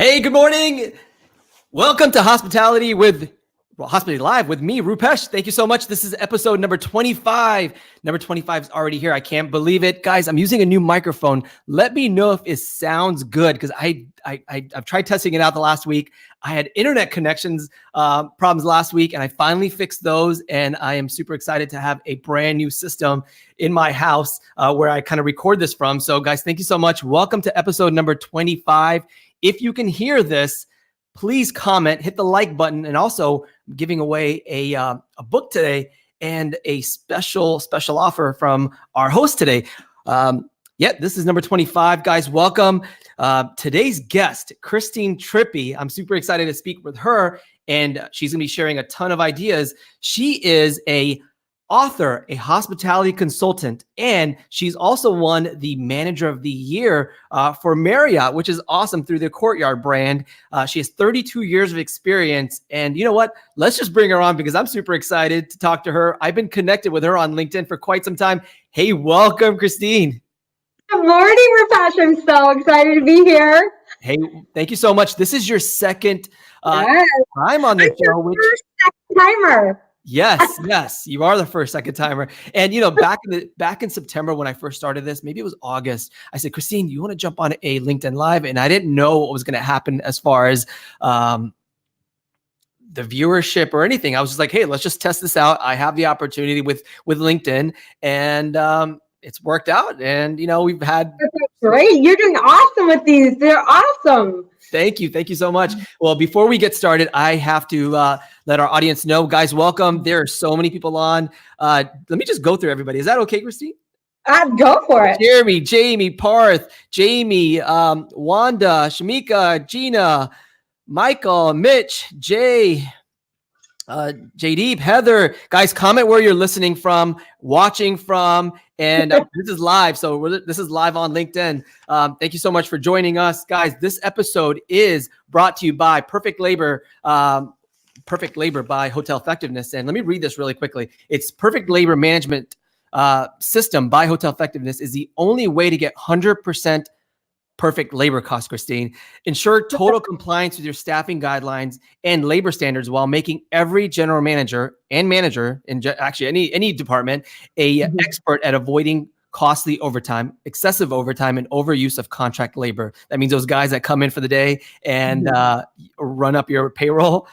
Hey, good morning. Welcome to Hospitality Live with me, Rupesh. Thank you so much. This is episode number 25. Number 25 is already here. I can't believe it. Guys, I'm using a new microphone. Let me know if it sounds good because I've tried testing it out the last week. I had internet connections problems last week, and I finally fixed those, and I am super excited to have a brand new system in my house where I kind of record this from. So guys, thank you so much. Welcome to episode number 25. If you can hear this, please comment, hit the like button, and also I'm giving away a book today and a special offer from our host today. This is number 25. Guys, welcome. Today's guest, Christine Trippi. I'm super excited to speak with her, and she's going to be sharing a ton of ideas. She is a author, a hospitality consultant, and she's also won the Manager of the Year for Marriott, which is awesome, through the Courtyard brand. She has 32 years of experience, and you know what? Let's just bring her on because I'm super excited to talk to her. I've been connected with her on LinkedIn for quite some time. Hey, welcome, Christine. Good morning, Rupesh. I'm so excited to be here. Hey, thank you so much. This is your second Yes. time on the I'm show. your first timer. Yes, you are the first second timer. And you know, back in September when I first started this, maybe it was August, I said, Christine, you want to jump on a LinkedIn Live? And I didn't know what was going to happen as far as the viewership or anything. I was just like, hey, let's just test this out. I have the opportunity with LinkedIn, and it's worked out. And you know, we've had great. You're doing awesome with these. They're awesome. Thank you so much. Well, before we get started, I have to let our audience know, guys, welcome. There are so many people on. Let me just go through everybody. Is that okay, Christine? Go for it. Jeremy, Jamie, Parth, Jamie, Wanda, Shamika, Gina, Michael, Mitch, Jay, JD, Heather. Guys, comment where you're listening from, watching from, and this is live. So this is live on LinkedIn. Thank you so much for joining us, guys. This episode is brought to you by PerfectLabor. PerfectLabor by Hotel Effectiveness. And let me read this really quickly. It's PerfectLabor management system by Hotel Effectiveness is the only way to get 100% perfect labor cost, Christine. Ensure total compliance with your staffing guidelines and labor standards while making every general manager and manager in actually any department expert at avoiding costly overtime, excessive overtime, and overuse of contract labor. That means those guys that come in for the day and run up your payroll.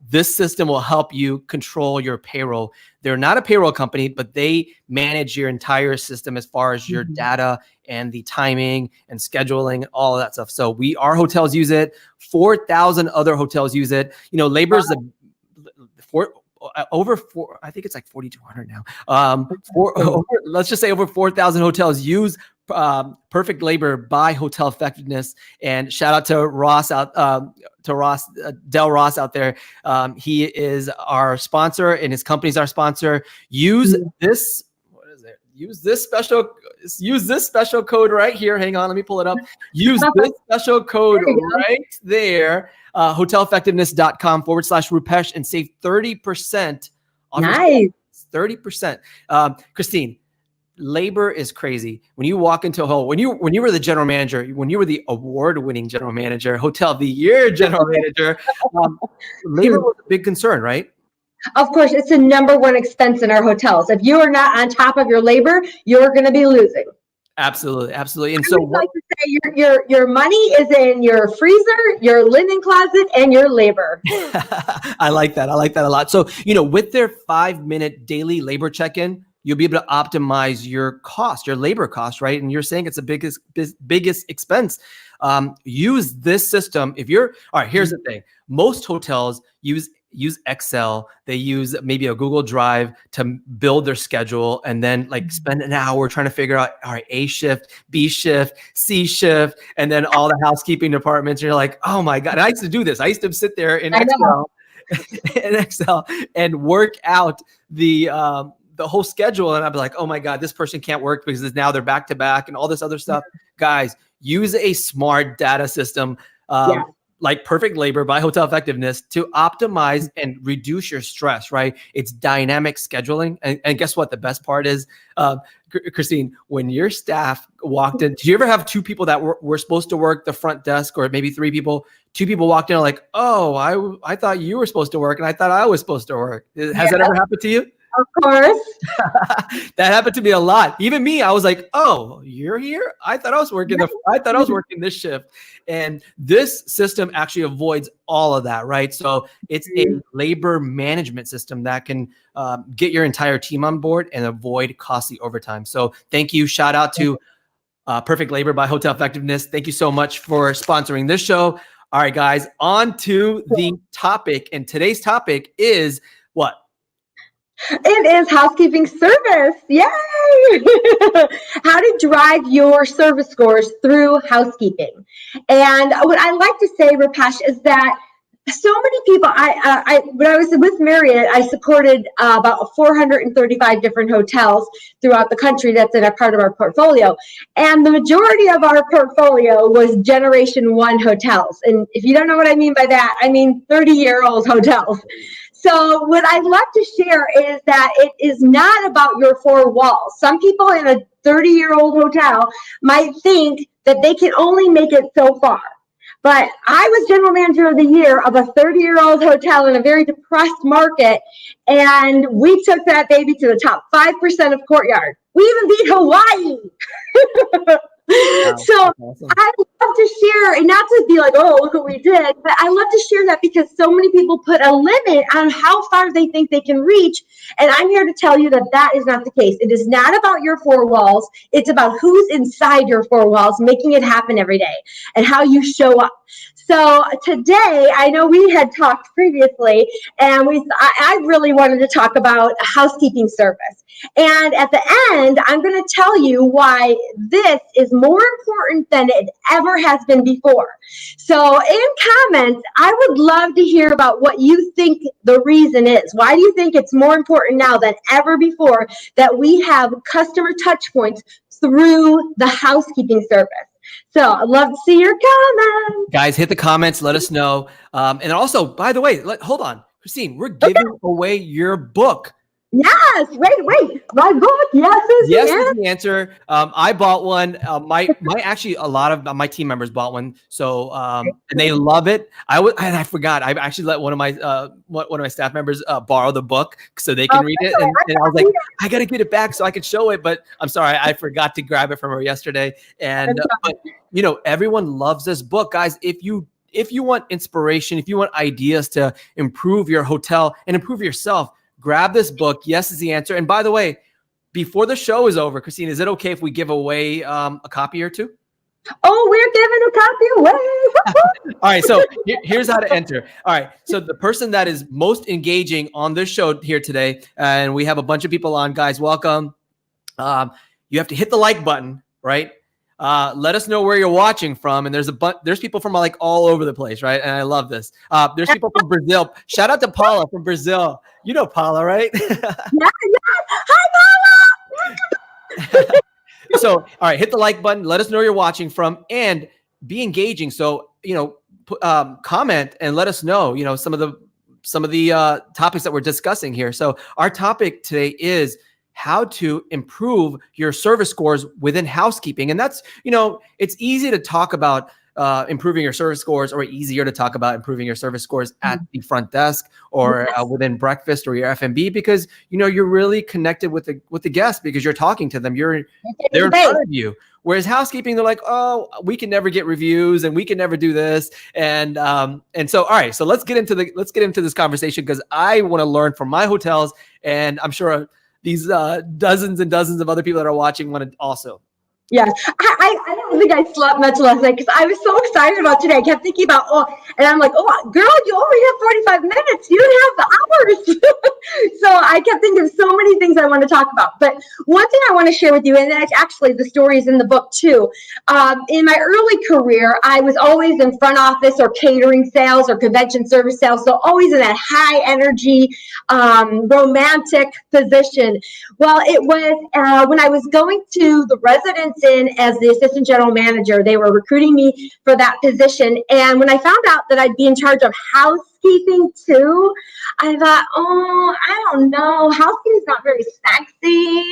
This system will help you control your payroll. They're not a payroll company, but they manage your entire system as far as your data and the timing and scheduling and all of that stuff. So our hotels use it. 4,000 other hotels use it. You know, labor is I think it's like 4,200 now. Let's just say over 4,000 hotels use PerfectLabor by Hotel Effectiveness. And shout out to Ross Del Ross out there. He is our sponsor, and his company's our sponsor. Use this. What is it? Use this special code right here. Hang on, let me pull it up. Use this special code right there. hoteleffectiveness.com/Rupesh and save 30% on Nice. 30%. Christine, labor is crazy. When you walk into a home, when you were the general manager, when you were the award-winning general manager, Hotel of the Year general manager, labor was a big concern, right? Of course, it's the number one expense in our hotels. If you are not on top of your labor, you're going to be losing. Absolutely. And I would like to say your money is in your freezer, your linen closet, and your labor. I like that a lot. So, you know, with their 5-minute daily labor check-in, you'll be able to optimize your cost, your labor cost, right? And you're saying it's the biggest expense. Use this system. All right, here's the thing. Most hotels use Excel. They use maybe a Google Drive to build their schedule and then like spend an hour trying to figure out, all right, A shift, B shift, C shift, and then all the housekeeping departments. And you're like, oh my God. And I used to do this. I used to sit there in Excel and work out the whole schedule. And I'd be like, oh my God, this person can't work because now they're back to back and all this other stuff. Guys, use a smart data system. like PerfectLabor by Hotel Effectiveness to optimize and reduce your stress, right? It's dynamic scheduling. And guess what? The best part is, Christine, when your staff walked in, did you ever have two people that were supposed to work the front desk, or maybe three people? Two people walked in and like, oh, I thought you were supposed to work and I thought I was supposed to work. Has that ever happened to you? Of course. That happened to me a lot. Even me, I was like, oh, you're here? I thought I was working this shift. And this system actually avoids all of that, right? So it's a labor management system that can get your entire team on board and avoid costly overtime. So thank you. Shout out to PerfectLabor by Hotel Effectiveness. Thank you so much for sponsoring this show. All right, guys, on to the topic. And today's topic is what? It is housekeeping service. Yay! How to drive your service scores through housekeeping. And what I like to say, Rupesh, is that so many people, when I was with Marriott, I supported about 435 different hotels throughout the country. That's in a part of our portfolio. And the majority of our portfolio was Generation 1 hotels. And if you don't know what I mean by that, I mean 30-year-old hotels. So what I'd love to share is that it is not about your four walls. Some people in a 30-year-old hotel might think that they can only make it so far. But I was general manager of the year of a 30-year-old hotel in a very depressed market, and we took that baby to the top 5% of Courtyard. We even beat Hawaii. Wow, So awesome. I love to share, and not to be like, oh, look what we did, but I love to share that because so many people put a limit on how far they think they can reach. And I'm here to tell you that that is not the case. It is not about your four walls. It's about who's inside your four walls, making it happen every day and how you show up. So today, I know we had talked previously, and I really wanted to talk about housekeeping service. And at the end, I'm going to tell you why this is more important than it ever has been before. So in comments, I would love to hear about what you think the reason is. Why do you think it's more important now than ever before that we have customer touch points through the housekeeping service? So I'd love to see your comments. Guys, hit the comments. Let us know. And also, by the way, hold on. Christine, we're giving away your book. Yes. Wait. My book. Yes is the answer. I bought one. Actually, a lot of my team members bought one. So, and they love it. I forgot. I actually let one of my staff members borrow the book so they can read it. And I was like, I got to get it back so I can show it. But I'm sorry, I forgot to grab it from her yesterday. And but, everyone loves this book, guys. If you want inspiration, if you want ideas to improve your hotel and improve yourself, grab this book. Yes is the answer. And by the way, before the show is over, Christine, is it okay if we give away a copy or two? Oh, we're giving a copy away. All right. So here's how to enter. All right. So the person that is most engaging on this show here today, and we have a bunch of people on, guys, welcome. You have to hit the like button, right? Let us know where you're watching from. And there's people from like all over the place, right? And I love this. There's people from Brazil. Shout out to Paula from Brazil. You know Paula, right? Yeah. Hi, Paula. So, all right, hit the like button. Let us know where you're watching from and be engaging. So, comment and let us know, some of the topics that we're discussing here. So our topic today is how to improve your service scores within housekeeping. And that's, it's easy to talk about improving your service scores, or easier to talk about improving your service scores at the front desk or within breakfast or your F&B, because, you're really connected with the guest because you're talking to them. They're in front of you. Whereas housekeeping, they're like, oh, we can never get reviews and we can never do this. And so, all right, so let's get into this conversation because I want to learn from my hotels, and I'm sure these dozens and dozens of other people that are watching want to also. Yes, I don't think I slept much last night because I was so excited about today. I kept thinking about, and I'm like, oh, girl, you only have 45 minutes. You don't have the hours. So I kept thinking of so many things I want to talk about. But one thing I want to share with you, and actually the story is in the book too. In my early career, I was always in front office or catering sales or convention service sales. So always in that high energy, romantic position. Well, it was when I was going to the Residence Inn as the assistant general manager, they were recruiting me for that position. And when I found out that I'd be in charge of housekeeping too, I thought, oh, I don't know. Housekeeping's not very sexy.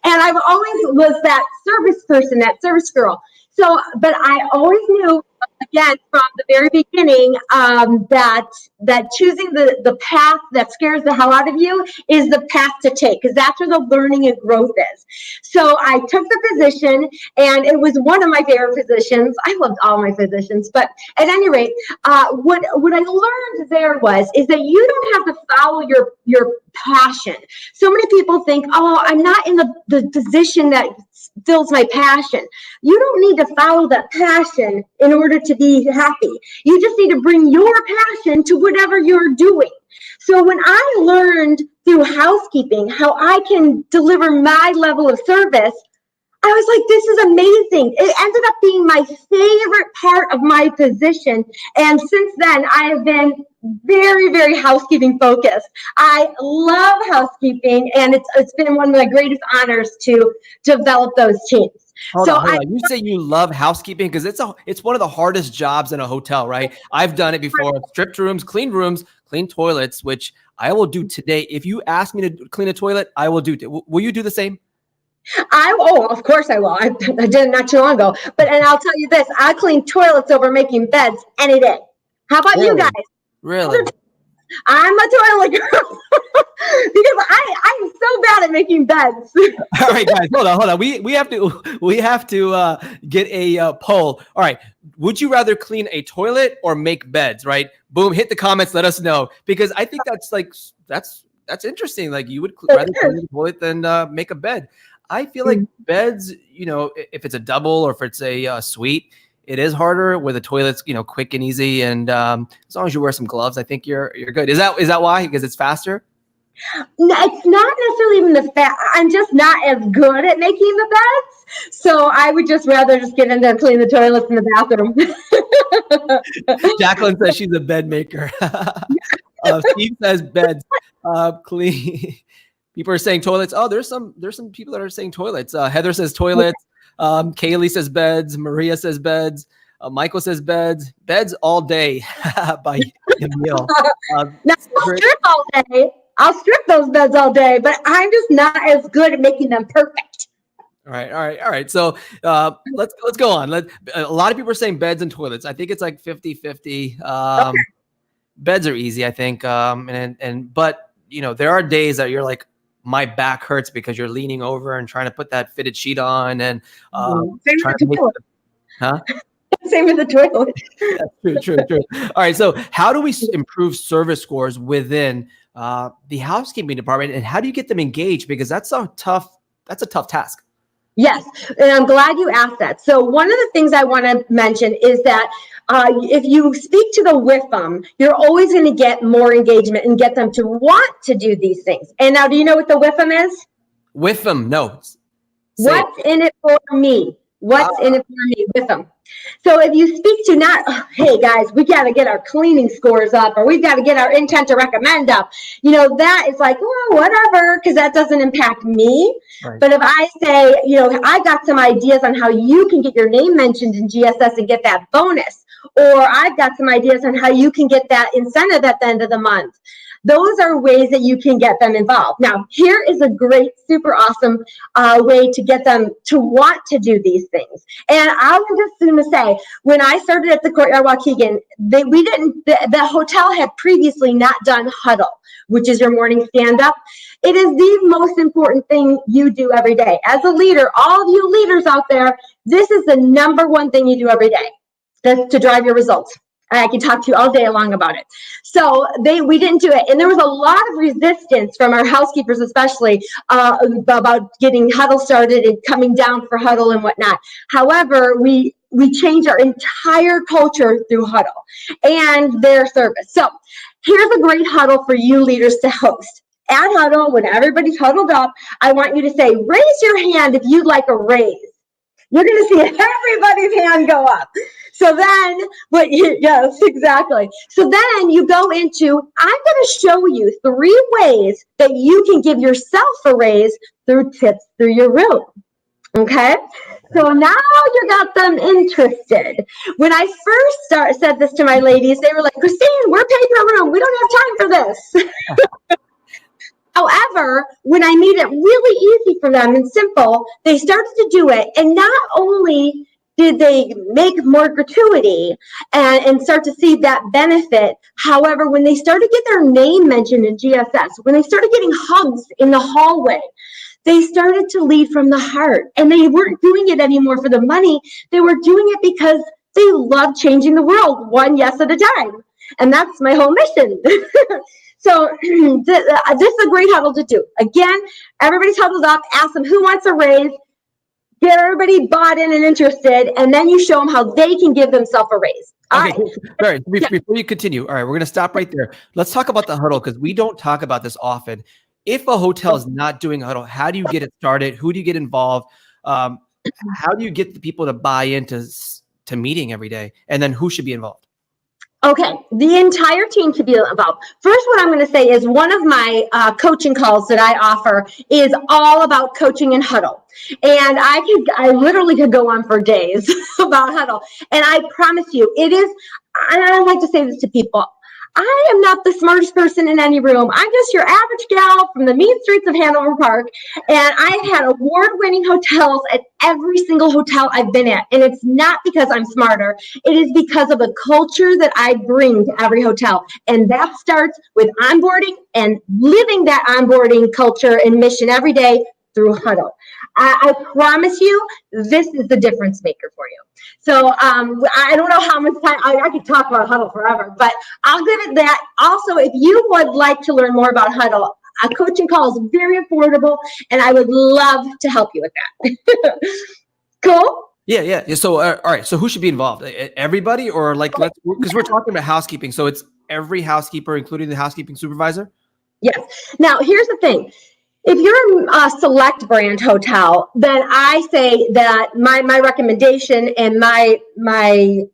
And I've always was that service person, that service girl. So, but I always knew, again, from the very beginning, that choosing the path that scares the hell out of you is the path to take, because that's where the learning and growth is. So I took the position, and it was one of my favorite positions. I loved all my positions, but at any rate, what I learned there is that you don't have to follow your passion. So many people think, oh, I'm not in the position that fills my passion. You don't need to follow that passion in order to be happy. You just need to bring your passion to whatever you're doing. So when I learned through housekeeping how I can deliver my level of service, I was like, this is amazing. It ended up being my favorite part of my position. And since then, I have been very, very housekeeping focused. I love housekeeping, and it's been one of my greatest honors to develop those teams. Hold on. You say you love housekeeping because it's one of the hardest jobs in a hotel, right? I've done it before. Stripped rooms, clean toilets, which I will do today. If you ask me to clean a toilet, I will do it. Will you do the same? Of course I will. I did it not too long ago. And I'll tell you this, I clean toilets over making beds any day. How about you guys? Really? I'm a toilet girl because I'm so bad at making beds. All right, guys, hold on. We have to get a poll. All right, would you rather clean a toilet or make beds? Right? Boom! Hit the comments. Let us know, because I think that's interesting. Like, you would rather clean a toilet than make a bed. I feel like beds, if it's a double or if it's a suite, it is harder. Where the toilet's, quick and easy, and as long as you wear some gloves, I think you're good. Is that why? Because it's faster? No, it's not necessarily even the fact. I'm just not as good at making the beds, so I would just rather just get in there and clean the toilets in the bathroom. Jacqueline says she's a bed maker. Steve says beds. Clean. People are saying toilets. Oh, there's some people that are saying toilets. Heather says toilets. Kaylee says beds. Maria says beds. Michael says beds. Beds all day by Emil. Now, I'll strip all day. I'll strip those beds all day, but I'm just not as good at making them perfect. All right. So let's go on. A lot of people are saying beds and toilets. I think it's like 50-50. Okay. Beds are easy, I think. But there are days that you're like, my back hurts because you're leaning over and trying to put that fitted sheet on, and trying to make Same with the toilet. True. All right. So how do we improve service scores within the housekeeping department, and how do you get them engaged? Because that's a tough task. Yes, and I'm glad you asked that. So one of the things I want to mention is that if you speak to the WIFM, you're always going to get more engagement and get them to want to do these things. And now, do you know what the WIFM is? WIFM, no. What's in it for me? What's in it for me? WIFM. So if you speak to not, hey guys, we got to get our cleaning scores up, or we've got to get our intent to recommend up, that is like, oh, whatever, because that doesn't impact me. Right. But if I say, I got some ideas on how you can get your name mentioned in GSS and get that bonus, or I've got some ideas on how you can get that incentive at the end of the month. Those are ways that you can get them involved. Now, here is a great, super awesome way to get them to want to do these things. And I was just going to say, when I started at the Courtyard Waukegan, the hotel had previously not done huddle, which is your morning stand-up. It is the most important thing you do every day. As a leader, all of you leaders out there, this is the number one thing you do every day. That's to drive your results. I can talk to you all day long about it. So we didn't do it. And there was a lot of resistance from our housekeepers, especially about getting huddle started and coming down for huddle and whatnot. However, we changed our entire culture through huddle and their service. So here's a great huddle for you leaders to host. At huddle, when everybody's huddled up, I want you to say, raise your hand if you'd like a raise. You're going to see everybody's hand go up. So then, yes, exactly. So then you go into, I'm going to show you 3 ways that you can give yourself a raise through tips through your room. Okay, so now you got them interested. When I first said this to my ladies, they were like, Christine, we're paying per room. We don't have time for this. However, when I made it really easy for them and simple, they started to do it. And not only did they make more gratuity and start to see that benefit, however, when they started to get their name mentioned in GSS, when they started getting hugs in the hallway, they started to lead from the heart. And they weren't doing it anymore for the money. They were doing it because they love changing the world one yes at a time. And that's my whole mission. So this is a great huddle to do. Again, everybody's huddled up, ask them who wants a raise, get everybody bought in and interested, and then you show them how they can give themselves a raise. All right. Cool. All right. Before you continue, all right, we're going to stop right there. Let's talk about the huddle because we don't talk about this often. If a hotel is not doing a huddle, how do you get it started? Who do you get involved? How do you get the people to buy into meeting every day? And then who should be involved? Okay, the entire team should be involved. First, what I'm going to say is one of my coaching calls that I offer is all about coaching and huddle. And I literally could go on for days about huddle. And I promise you, it is, and I like to say this to people, I am not the smartest person in any room. I'm just your average gal from the mean streets of Hanover Park. And I've had award-winning hotels at every single hotel I've been at. And it's not because I'm smarter. It is because of the culture that I bring to every hotel. And that starts with onboarding and living that onboarding culture and mission every day through huddle. I promise you, this is the difference maker for you. So I don't know how much time, I could talk about huddle forever, but I'll give it that. Also, if you would like to learn more about huddle, a coaching call is very affordable, and I would love to help you with that. Cool? Yeah. So, all right. So who should be involved? Everybody, or like, because we're talking about housekeeping. So it's every housekeeper, including the housekeeping supervisor? Yes. Now, here's the thing. If you're a select brand hotel, then I say that my recommendation and my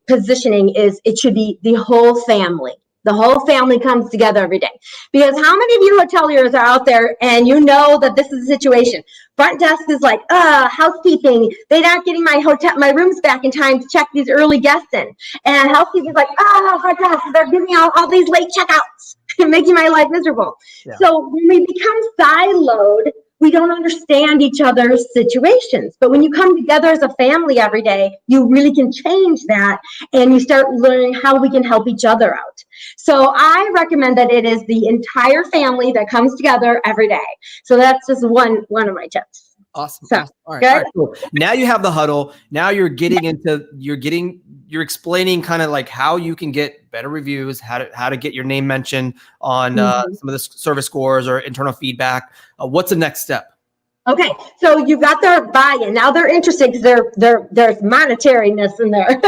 positioning is it should be the whole family. The whole family comes together every day. Because how many of you hoteliers are out there and you know that this is the situation? Front desk is like, housekeeping, they're not getting my rooms back in time to check these early guests in. And housekeeping is like, front desk, they're giving me all these late checkouts and making my life miserable. Yeah. So when we become siloed, we don't understand each other's situations. But when you come together as a family every day, you really can change that and you start learning how we can help each other out. So I recommend that it is the entire family that comes together every day. So that's just one of my tips. Awesome. So, all right, cool. Now you have the huddle. Now you're explaining kind of like how you can get better reviews, how to get your name mentioned on some of the service scores or internal feedback. What's the next step? Okay, so you got their buy-in. Now they're interested because there's monetariness in there.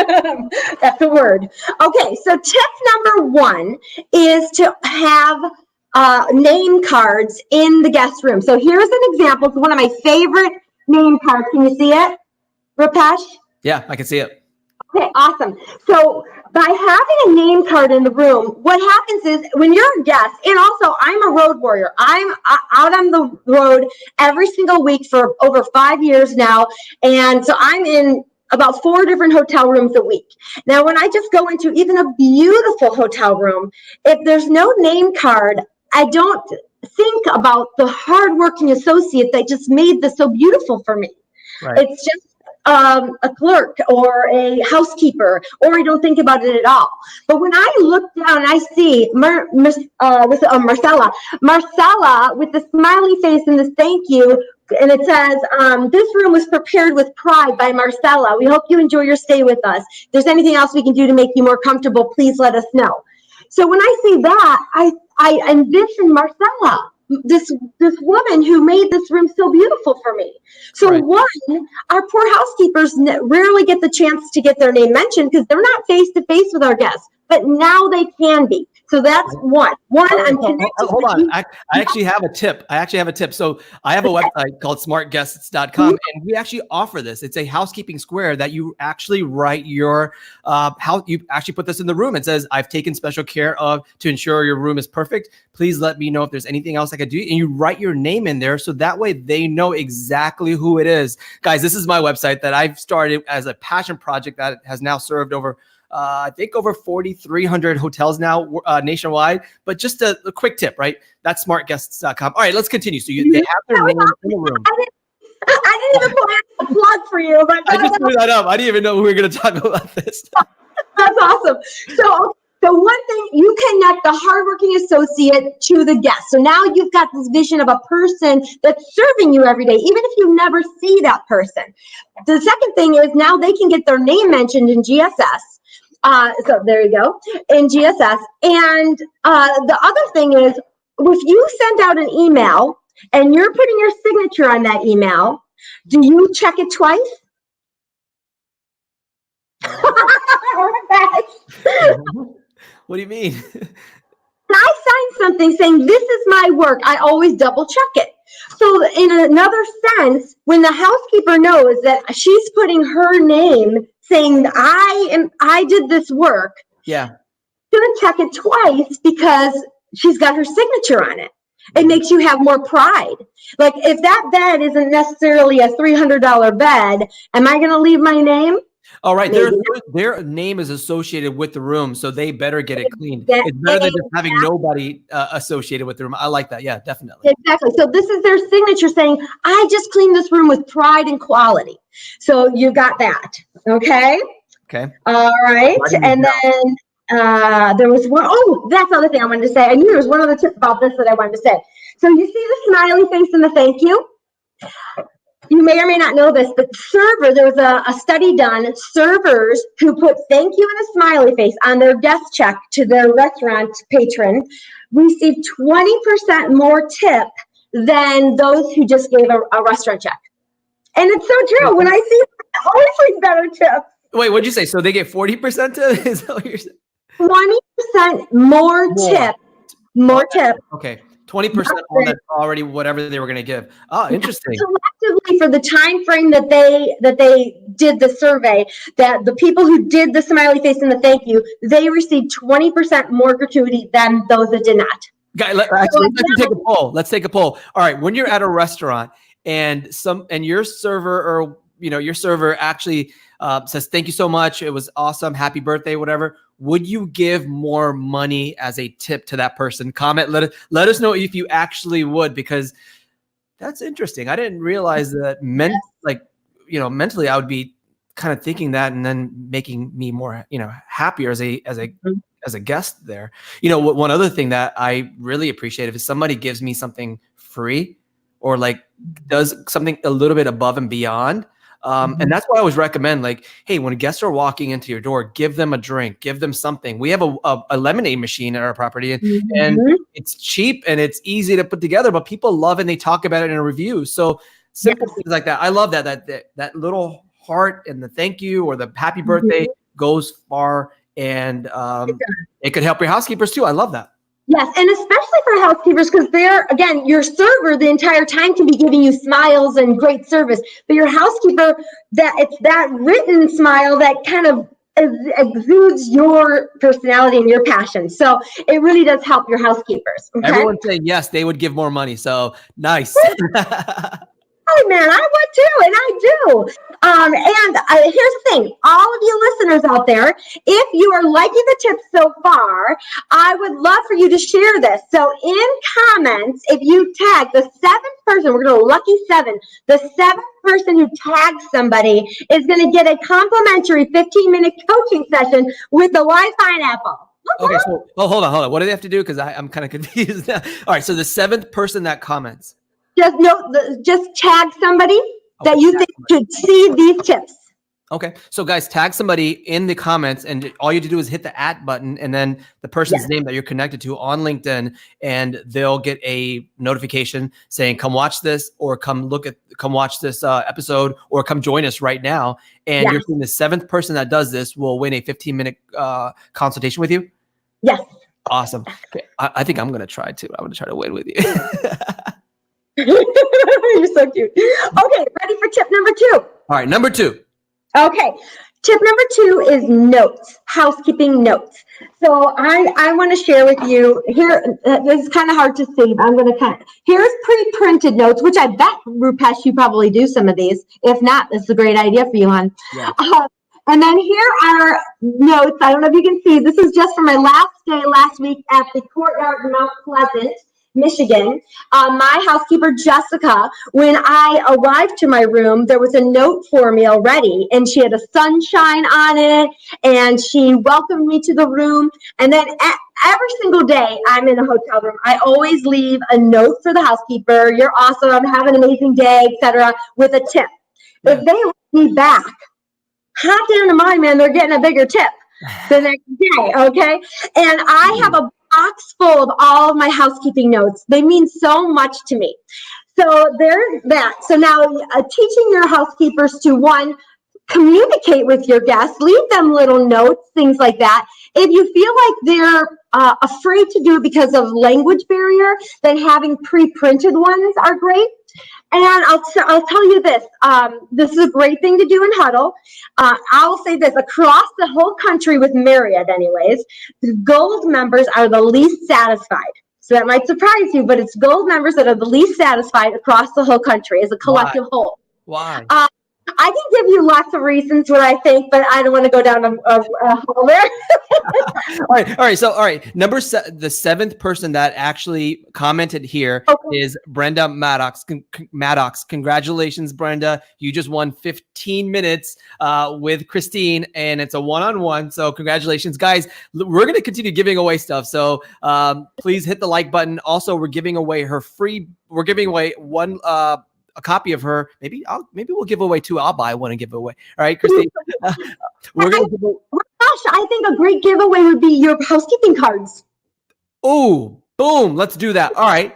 That's the word. Okay, so tip number 1 is to have name cards in the guest room. So here's an example. It's one of my favorite name cards. Can you see it, Rupesh? Yeah, I can see it. Okay, awesome. So by having a name card in the room, what happens is when you're a guest, and also I'm a road warrior. I'm out on the road every single week for over 5 years now. And so I'm in about 4 different hotel rooms a week. Now, when I just go into even a beautiful hotel room, if there's no name card, I don't think about the hardworking associate that just made this so beautiful for me. Right. It's just a clerk or a housekeeper, or I don't think about it at all. But when I look down, I see Marcella with the smiley face and the thank you, and it says, this room was prepared with pride by Marcella. We hope you enjoy your stay with us. If there's anything else we can do to make you more comfortable, please let us know. So when I see that, I envision Marcella, this woman who made this room so beautiful for me. So right. One, our poor housekeepers rarely get the chance to get their name mentioned because they're not face to face with our guests, but now they can be. So that's one. I'm connecting Hold with on. you. I actually have a tip. So I have a website called smartguests.com, and we actually offer this. It's a housekeeping square that you actually write your how you actually put this in the room. It says, I've taken special care of to ensure your room is perfect. Please let me know if there's anything else I could do. And you write your name in there so that way they know exactly who it is. Guys, this is my website that I've started as a passion project that has now served over I think over 4,300 hotels now nationwide. But just a quick tip, right? That's smartguests.com. All right, let's continue. So they have their name in the room. I didn't even plan a plug for you, but I just threw that up. I didn't even know we were going to talk about this. That's awesome. So one thing, you connect the hardworking associate to the guest. So now you've got this vision of a person that's serving you every day, even if you never see that person. The second thing is now they can get their name mentioned in GSS. So there you go, in GSS. And the other thing is, if you send out an email and you're putting your signature on that email, do you check it twice? What do you mean? When I sign something saying this is my work, I always double check it. So in another sense, when the housekeeper knows that she's putting her name saying I did this work, yeah, she's gonna check it twice because she's got her signature on it. It makes you have more pride. Like if that bed isn't necessarily a $300 bed, am I gonna leave my name? All right, their name is associated with the room, so they better get it cleaned. It's better than just having nobody associated with the room. I like that. Yeah, definitely. Exactly. So this is their signature saying, I just cleaned this room with pride and quality. So you got that. Okay. Okay. All right. And then there was one, that's the other thing I wanted to say. I knew there was one other tip about this that I wanted to say. So you see the smiley face and the thank you? You may or may not know this, but there was a study done. Servers who put thank you and a smiley face on their guest check to their restaurant patron received 20% more tip than those who just gave a restaurant check. And it's so true. When I see I always better tip. Wait, what'd you say? So they get 40% tip? Is that what you're saying? 20% more tip. More tip. Okay. 20% on that already, whatever they were going to give. Oh, interesting. Collectively, for the time frame that they did the survey, that the people who did the smiley face and the thank you, they received 20% more gratuity than those that did not. Guys, let's take a poll. Let's take a poll. All right, when you're at a restaurant and your server your server actually says thank you so much, it was awesome, happy birthday, whatever. Would you give more money as a tip to that person? Comment. Let us know if you actually would, because that's interesting. I didn't realize that mentally I would be kind of thinking that, and then making me more happier as a guest there. One other thing that I really appreciate if somebody gives me something free or like does something a little bit above and beyond. And that's why I always recommend, like, hey, when guests are walking into your door, give them a drink, give them something. We have a lemonade machine at our property, and it's cheap and it's easy to put together, but people love it and they talk about it in a review. So simple things like that. I love that little heart and the thank you or the happy birthday goes far, and it could help your housekeepers too. I love that. Yes, and especially for housekeepers, because again, your server the entire time can be giving you smiles and great service, but your housekeeper, it's that written smile that kind of exudes your personality and your passion. So it really does help your housekeepers. Okay? Everyone's saying yes, they would give more money. So nice. Oh man, I would too, and I do. And here's the thing, all of you listeners out there, if you are liking the tips so far, I would love for you to share this. So in comments, if you tag the 7th person, we're going to lucky 7, the 7th person who tags somebody is going to get a complimentary 15-minute coaching session with the live pineapple. Okay, so hold on. What do they have to do? Because I'm kind of confused now. All right, so the 7th person that comments. Just tag somebody that you think should see these tips. Okay. So guys, tag somebody in the comments, and all you have to do is hit the @ button and then the person's name that you're connected to on LinkedIn, and they'll get a notification saying, come watch this, or come watch this episode, or come join us right now. And you're seeing the 7th person that does this will win a 15-minute consultation with you. Yes. Awesome. Okay. I think I'm going to try too. I'm going to try to win with you. You're so cute. Okay, ready for tip number 2? All right, number 2. Okay, tip number 2 is notes, housekeeping notes. So I want to share with you here. This is kind of hard to see, but I'm going to here's pre-printed notes, which I bet, Rupesh, you probably do some of these. If not, this is a great idea for you, hon. Yeah. And then here are notes. I don't know if you can see. This is just for my last day last week at the Courtyard in Mount Pleasant, Michigan. My housekeeper, Jessica, when I arrived to my room, there was a note for me already, and she had a sunshine on it, and she welcomed me to the room. And then every single day I'm in a hotel room, I always leave a note for the housekeeper. You're awesome. Have an amazing day, etc., with a tip. Yeah. If they write me back, hot damn to my man, they're getting a bigger tip the next day, okay? And I have a box full of all of my housekeeping notes. They mean so much to me. So there's that. So now teaching your housekeepers to, one, communicate with your guests, leave them little notes, things like that. If you feel like they're afraid to do it because of language barrier, then having pre-printed ones are great. And I'll tell you this, this is a great thing to do in Huddle. I'll say this, across the whole country with Marriott anyways, the gold members are the least satisfied. So that might surprise you, but it's gold members that are the least satisfied across the whole country as a collective whole. Why? I can give you lots of reasons what I think, but I don't want to go down a hole there. All right. So, the 7th person that actually commented here is Brenda Maddox. Maddox, congratulations, Brenda. You just won 15 minutes with Christine, and it's a one-on-one. So, congratulations, guys. We're going to continue giving away stuff. So, please hit the like button. Also, we're giving away we're giving away one. A copy of her. Maybe we'll give away 2. I'll buy one and give away. All right, Christine. We're gonna give away. Gosh, I think a great giveaway would be your housekeeping cards. Oh, boom! Let's do that. All right,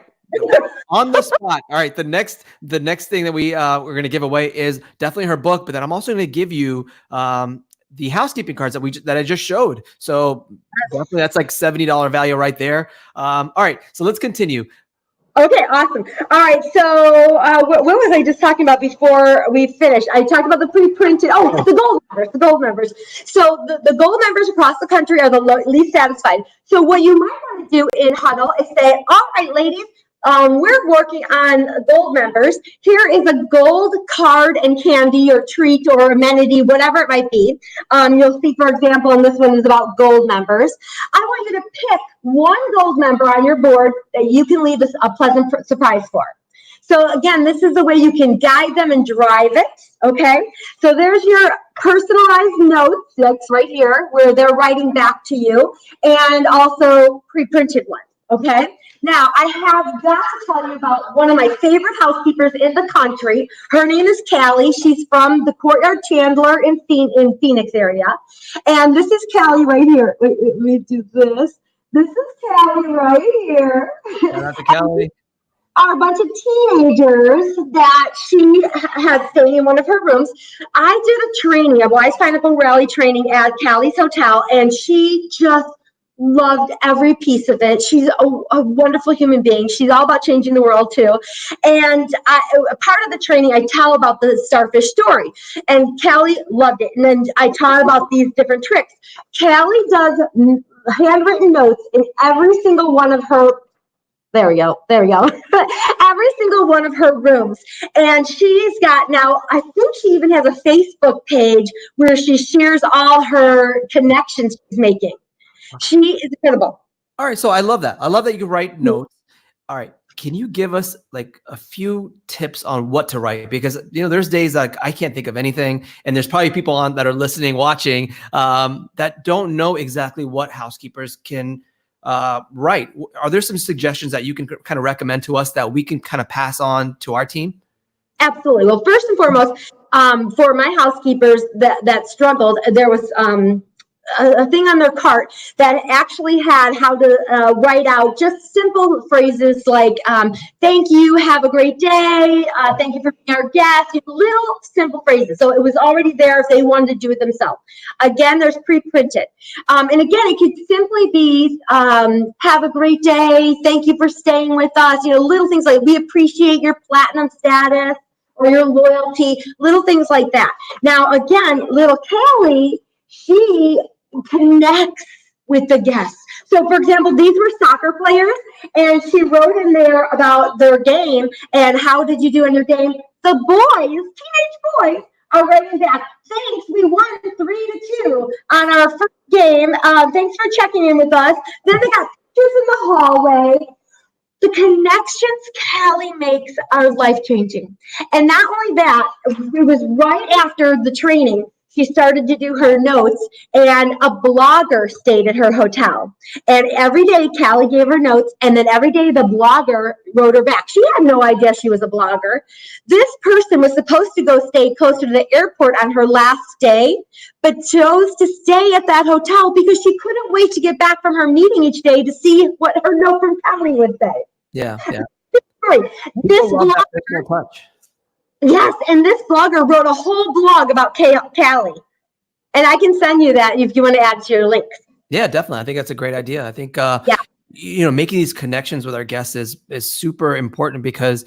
on the spot. All right, the next thing that we're gonna give away is definitely her book, but then I'm also gonna give you the housekeeping cards that I just showed. So definitely that's like $70 value right there. All right, so let's continue. Okay, awesome. All right, so what was I just talking about before we finished? I talked about the pre-printed, the gold members. So the gold members across the country are the least satisfied. So what you might want to do in Huddle is say, all right, ladies, we're working on gold members. Here is a gold card and candy or treat or amenity, whatever it might be. You'll see, for example, and this one is about gold members. I want you to pick one gold member on your board that you can leave a pleasant surprise for. So again, this is the way you can guide them and drive it, okay? So there's your personalized notes, that's right here, where they're writing back to you, and also pre-printed ones, okay? Now, I have got to tell you about one of my favorite housekeepers in the country. Her name is Callie. She's from the Courtyard Chandler in Phoenix area. And this is Callie right here. Wait, let me do this. This is Callie right here. Shout out to Callie. Are a bunch of teenagers that she has staying in one of her rooms. I did a training, a Wise Pineapple Rally training at Callie's Hotel, and she just loved every piece of it. She's a wonderful human being. She's all about changing the world too. And part of the training, I tell about the starfish story. And Callie loved it. And then I taught about these different tricks. Callie does handwritten notes in every single one of her There we go. Every single one of her rooms. And she's got now, I think she even has a Facebook page where she shares all her connections she's making. She is incredible. All right. So I love that. I love that you can write notes. All right. Can you give us like a few tips on what to write? Because, there's days like I can't think of anything. And there's probably people on that are listening, watching, that don't know exactly what housekeepers can write. Are there some suggestions that you can kind of recommend to us that we can kind of pass on to our team? Absolutely. Well, first and foremost, for my housekeepers that struggled, there was a thing on their cart that actually had how to write out just simple phrases like thank you, have a great day, thank you for being our guest, little simple phrases. So it was already there if they wanted to do it themselves. Again, there's pre-printed. And again, it could simply be have a great day, thank you for staying with us, little things like we appreciate your platinum status or your loyalty, little things like that. Now, again, little Callie, she connects with the guests. So, for example, these were soccer players, and she wrote in there about their game and how did you do in your game. The boys, teenage boys, are writing back, thanks, we won 3-2 on our first game. Thanks for checking in with us. Then they got pictures in the hallway. The connections Callie makes are life-changing. And not only that, it was right after the training, she started to do her notes, and a blogger stayed at her hotel. And every day, Callie gave her notes, and then every day the blogger wrote her back. She had no idea she was a blogger. This person was supposed to go stay closer to the airport on her last day, but chose to stay at that hotel because she couldn't wait to get back from her meeting each day to see what her note from Callie would say. Yeah. This blogger, yes, and this blogger wrote a whole blog about Callie. And I can send you that if you want to add to your links. Yeah, definitely. I think that's a great idea. I think, making these connections with our guests is super important because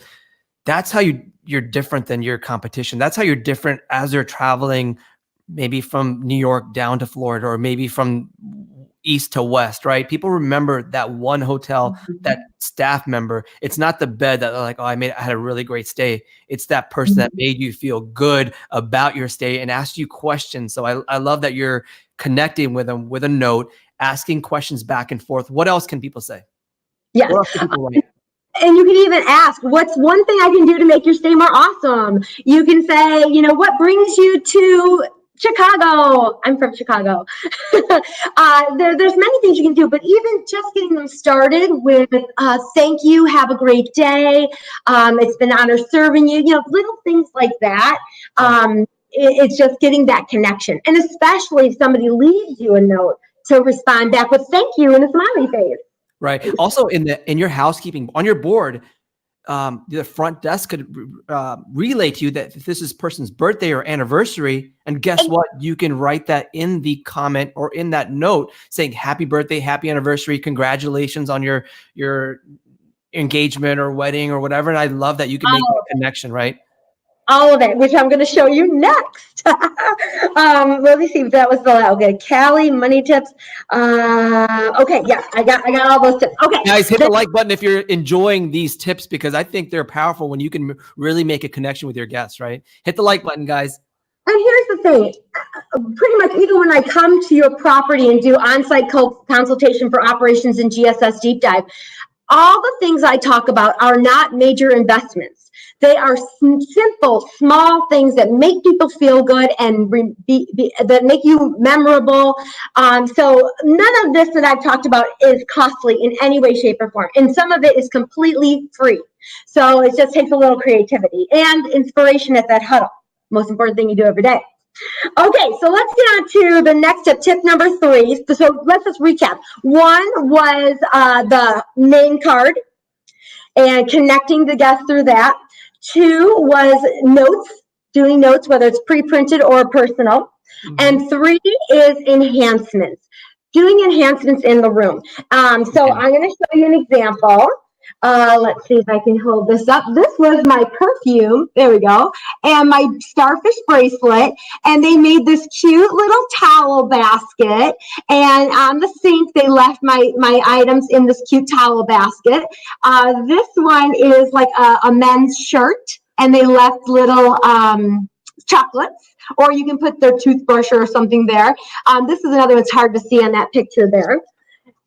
that's how you're different than your competition. That's how you're different as they're traveling, maybe from New York down to Florida, or maybe from east to west, right? People remember that one hotel, that staff member. It's not the bed that they're like, oh, I had a really great stay. It's that person that made you feel good about your stay and asked you questions. So I love that you're connecting with them with a note, asking questions back and forth. What else can people say? Yes. What else can people write? And you can even ask, what's one thing I can do to make your stay more awesome? You can say, what brings you to Chicago? I'm from Chicago. There's many things you can do, but even just getting them started with thank you, have a great day. It's been an honor serving you. Little things like that. It's just getting that connection. And especially if somebody leaves you a note to respond back with thank you and a smiley face. Right. Also in your housekeeping, on your board, the front desk could relay to you that if this is person's birthday or anniversary, and guess what? You can write that in the comment or in that note saying happy birthday, happy anniversary, congratulations on your engagement or wedding or whatever. And I love that you can make that connection, right? All of it, which I'm going to show you next. Let me see if that was okay. Callie, money tips. Okay, yeah, I got all those tips. Okay, guys, hit the like button if you're enjoying these tips because I think they're powerful when you can really make a connection with your guests. Right? Hit the like button, guys. And here's the thing, pretty much even when I come to your property and do on-site consultation for operations and GSS deep dive, all the things I talk about are not major investments. They are simple, small things that make people feel good and that make you memorable. So none of this that I've talked about is costly in any way, shape, or form. And some of it is completely free. So it just takes a little creativity and inspiration at that huddle. Most important thing you do every day. Okay, so let's get on to the next tip number 3. So let's just recap. 1 was the name card and connecting the guests through that. 2 was notes, doing notes, whether it's pre-printed or personal. And 3 is enhancements, doing enhancements in the room. So I'm going to show you an example. Let's see if I can hold this up. This was my perfume. There we go. And my starfish bracelet. And they made this cute little towel basket. And on the sink, they left my items in this cute towel basket. This one is like a men's shirt. And they left little chocolates. Or you can put their toothbrush or something there. This is another one. It's hard to see on that picture there.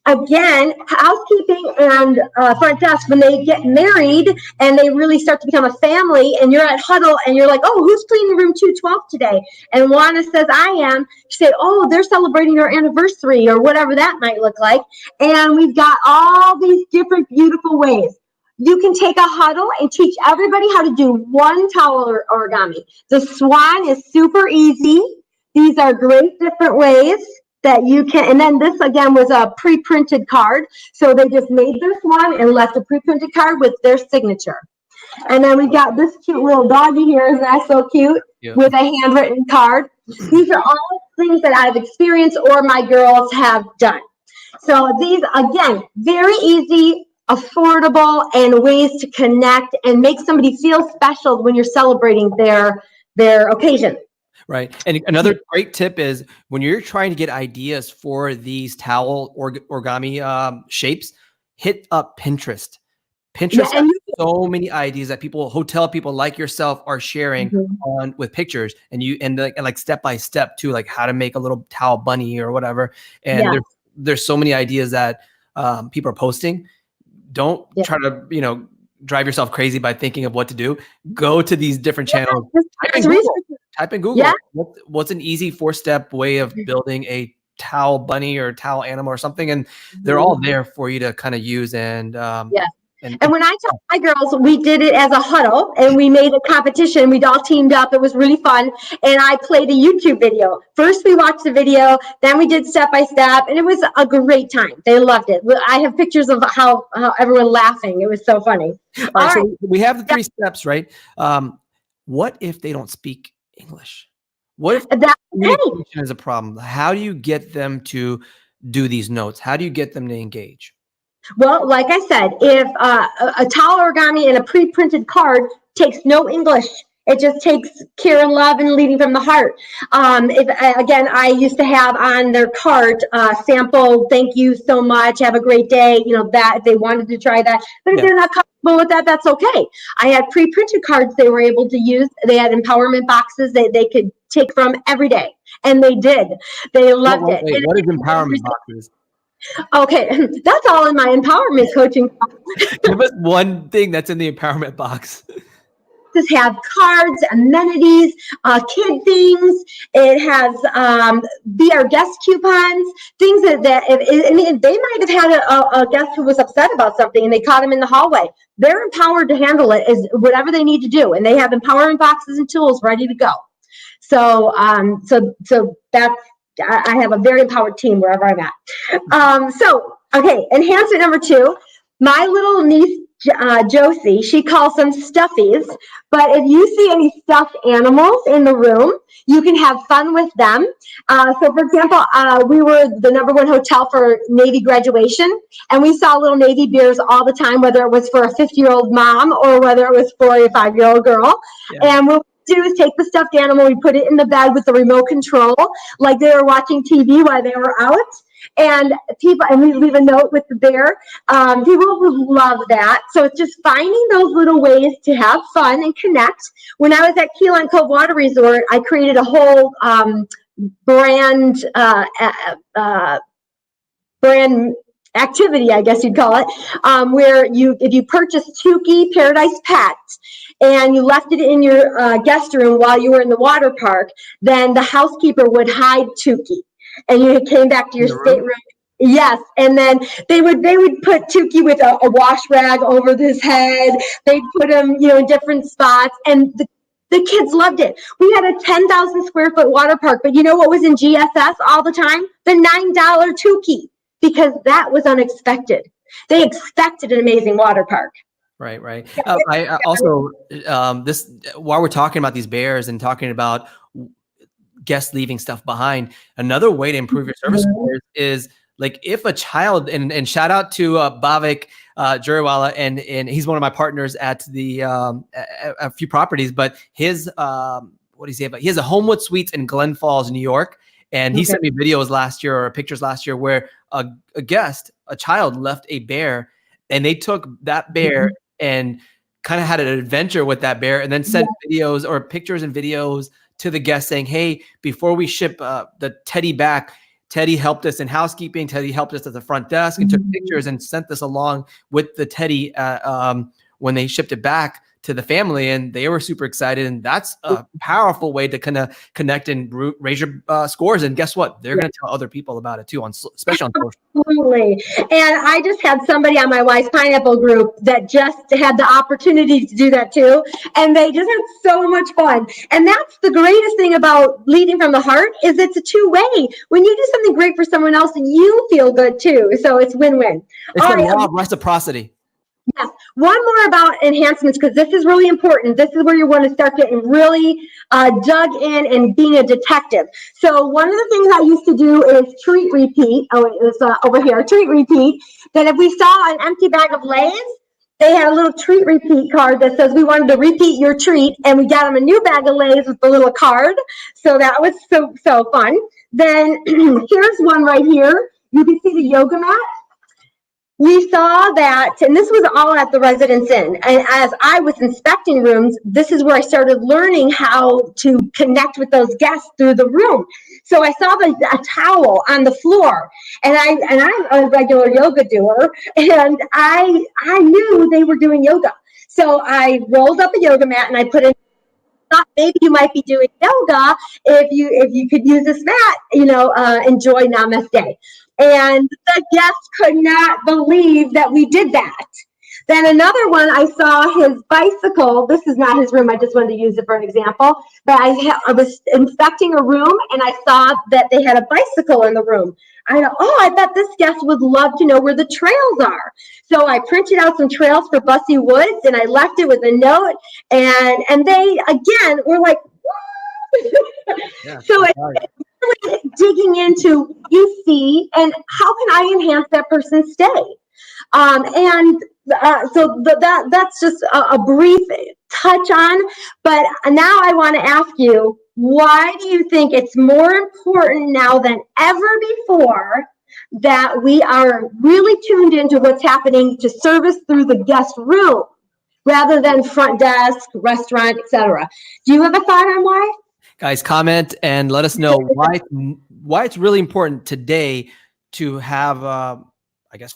Again, housekeeping and front desk, when they get married and they really start to become a family and you're at huddle and you're like, oh, who's cleaning room 212 today? And Juana says, I am. She said, oh, they're celebrating their anniversary or whatever that might look like. And we've got all these different beautiful ways. You can take a huddle and teach everybody how to do one towel origami. The swan is super easy. These are great different ways. that you can, and then this again was a pre-printed card. So they just made this one and left a pre-printed card with their signature. And then we got this cute little doggy here. Isn't that so cute? Yeah. With a handwritten card. These are all things that I've experienced or my girls have done. So these, again, very easy, affordable, and ways to connect and make somebody feel special when you're celebrating their occasion. Right. And another great tip is when you're trying to get ideas for these towel origami shapes, hit up Pinterest. Pinterest has so many ideas that hotel people like yourself are sharing on with pictures, and like step by step too, like how to make a little towel bunny or whatever. And there's so many ideas that people are posting. Don't try to drive yourself crazy by thinking of what to do. Go to these different channels. Type in Google. What's an easy 4-step way of building a towel bunny or towel animal or something, and they're all there for you to kind of use. And And when I taught my girls, we did it as a huddle and we made a competition. We'd all teamed up. It was really fun. And I played a YouTube video. First, we watched the video. Then we did step by step. And it was a great time. They loved it. I have pictures of how everyone laughing. It was so funny. All right. So we have the 3 steps, right? What if they don't speak English? What if communication is a problem? How do you get them to do these notes? How do you get them to engage? Well, like I said, if a towel origami and a pre-printed card takes no English, it just takes care and love and leading from the heart. Again, I used to have on their cart sample, thank you so much, have a great day, that if they wanted to try that. But if they're not comfortable with that, that's okay. I had pre-printed cards they were able to use. They had empowerment boxes that they could take from every day. And they did. They loved it. Wait, what is empowerment boxes? Okay, that's all in my empowerment coaching. Give us one thing that's in the empowerment box. Just have cards, amenities, kid things. It has be our guest coupons, things that they might have had a guest who was upset about something and they caught him in the hallway. They're empowered to handle it as whatever they need to do, and they have empowerment boxes and tools ready to go. So that's. I have a very empowered team wherever I'm at. Okay, enhancement number 2. My little niece, Josie, she calls them stuffies. But if you see any stuffed animals in the room, you can have fun with them. So, for example, we were the #1 hotel for Navy graduation, and we saw little Navy bears all the time, whether it was for a 50-year-old mom or whether it was for a 5-year-old girl. Yeah. And what we do is take the stuffed animal, we put it in the bed with the remote control, like they were watching TV while they were out. And we leave a note with the bear. People will love that. So it's just finding those little ways to have fun and connect. When I was at Key Lime Cove Water Resort, I created a whole brand activity, I guess you'd call it, where if you purchased Tukey Paradise Pets and you left it in your guest room while you were in the water park, then the housekeeper would hide Tukey. And you came back to your stateroom. Yes, and then they would put Tukey with a wash rag over his head. They'd put him, in different spots, and the kids loved it. We had a 10,000 square foot water park, but you know what was in GSS all the time? The $9 Tukey, because that was unexpected. They expected an amazing water park. Right. I also this while we're talking about these bears and talking about guests leaving stuff behind, another way to improve your service scores is like if a child, and shout out to Bhavik Juriwala, and he's one of my partners at the a few properties, but his what do you say about, he has a Homewood Suites in Glen Falls, New York, and he sent me videos last year or pictures last year where a child left a bear, and they took that bear and kind of had an adventure with that bear, and then sent videos or pictures and videos to the guests saying, hey, before we ship the Teddy back, Teddy helped us in housekeeping. Teddy helped us at the front desk and took pictures and sent this along with the Teddy when they shipped it back to the family, and they were super excited. And that's a powerful way to kind of connect and raise your scores. And guess what? They're going to tell other people about it too, especially on social. Absolutely. And I just had somebody on my wife's pineapple group that just had the opportunity to do that too. And they just had so much fun. And that's the greatest thing about leading from the heart, is it's a two-way. When you do something great for someone else, you feel good too. So it's win-win. It's the law of reciprocity. Yes. One more about enhancements, because this is really important. This is where you want to start getting really dug in and being a detective. So one of the things I used to do is treat repeat. Oh, it was over here, treat repeat. That if we saw an empty bag of Lay's, they had a little treat repeat card that says we wanted to repeat your treat, and we got them a new bag of Lay's with the little card. So that was so fun. Then here's one right here. You can see the yoga mat. We saw that, and this was all at the Residence Inn. And as I was inspecting rooms, this is where I started learning how to connect with those guests through the room. So I saw a towel on the floor, and I'm a regular yoga doer, and I knew they were doing yoga. So I rolled up a yoga mat and I put in. Thought maybe you might be doing yoga if you could use this mat. Enjoy Namaste. And the guests could not believe that we did that. Then another one, I saw his bicycle. This is not his room. I just wanted to use it for an example. But I was inspecting a room, and I saw that they had a bicycle in the room. I thought, I bet this guest would love to know where the trails are. So I printed out some trails for Bussy Woods, and I left it with a note. And they, again, were like, what? Yeah, so it's really digging into what you see and how can I enhance that person's stay. So that's just a brief touch on. But now I want to ask you, why do you think it's more important now than ever before that we are really tuned into what's happening to service through the guest room rather than front desk, restaurant, etc.? Do you have a thought on why? Guys, comment and let us know why it's really important today to have,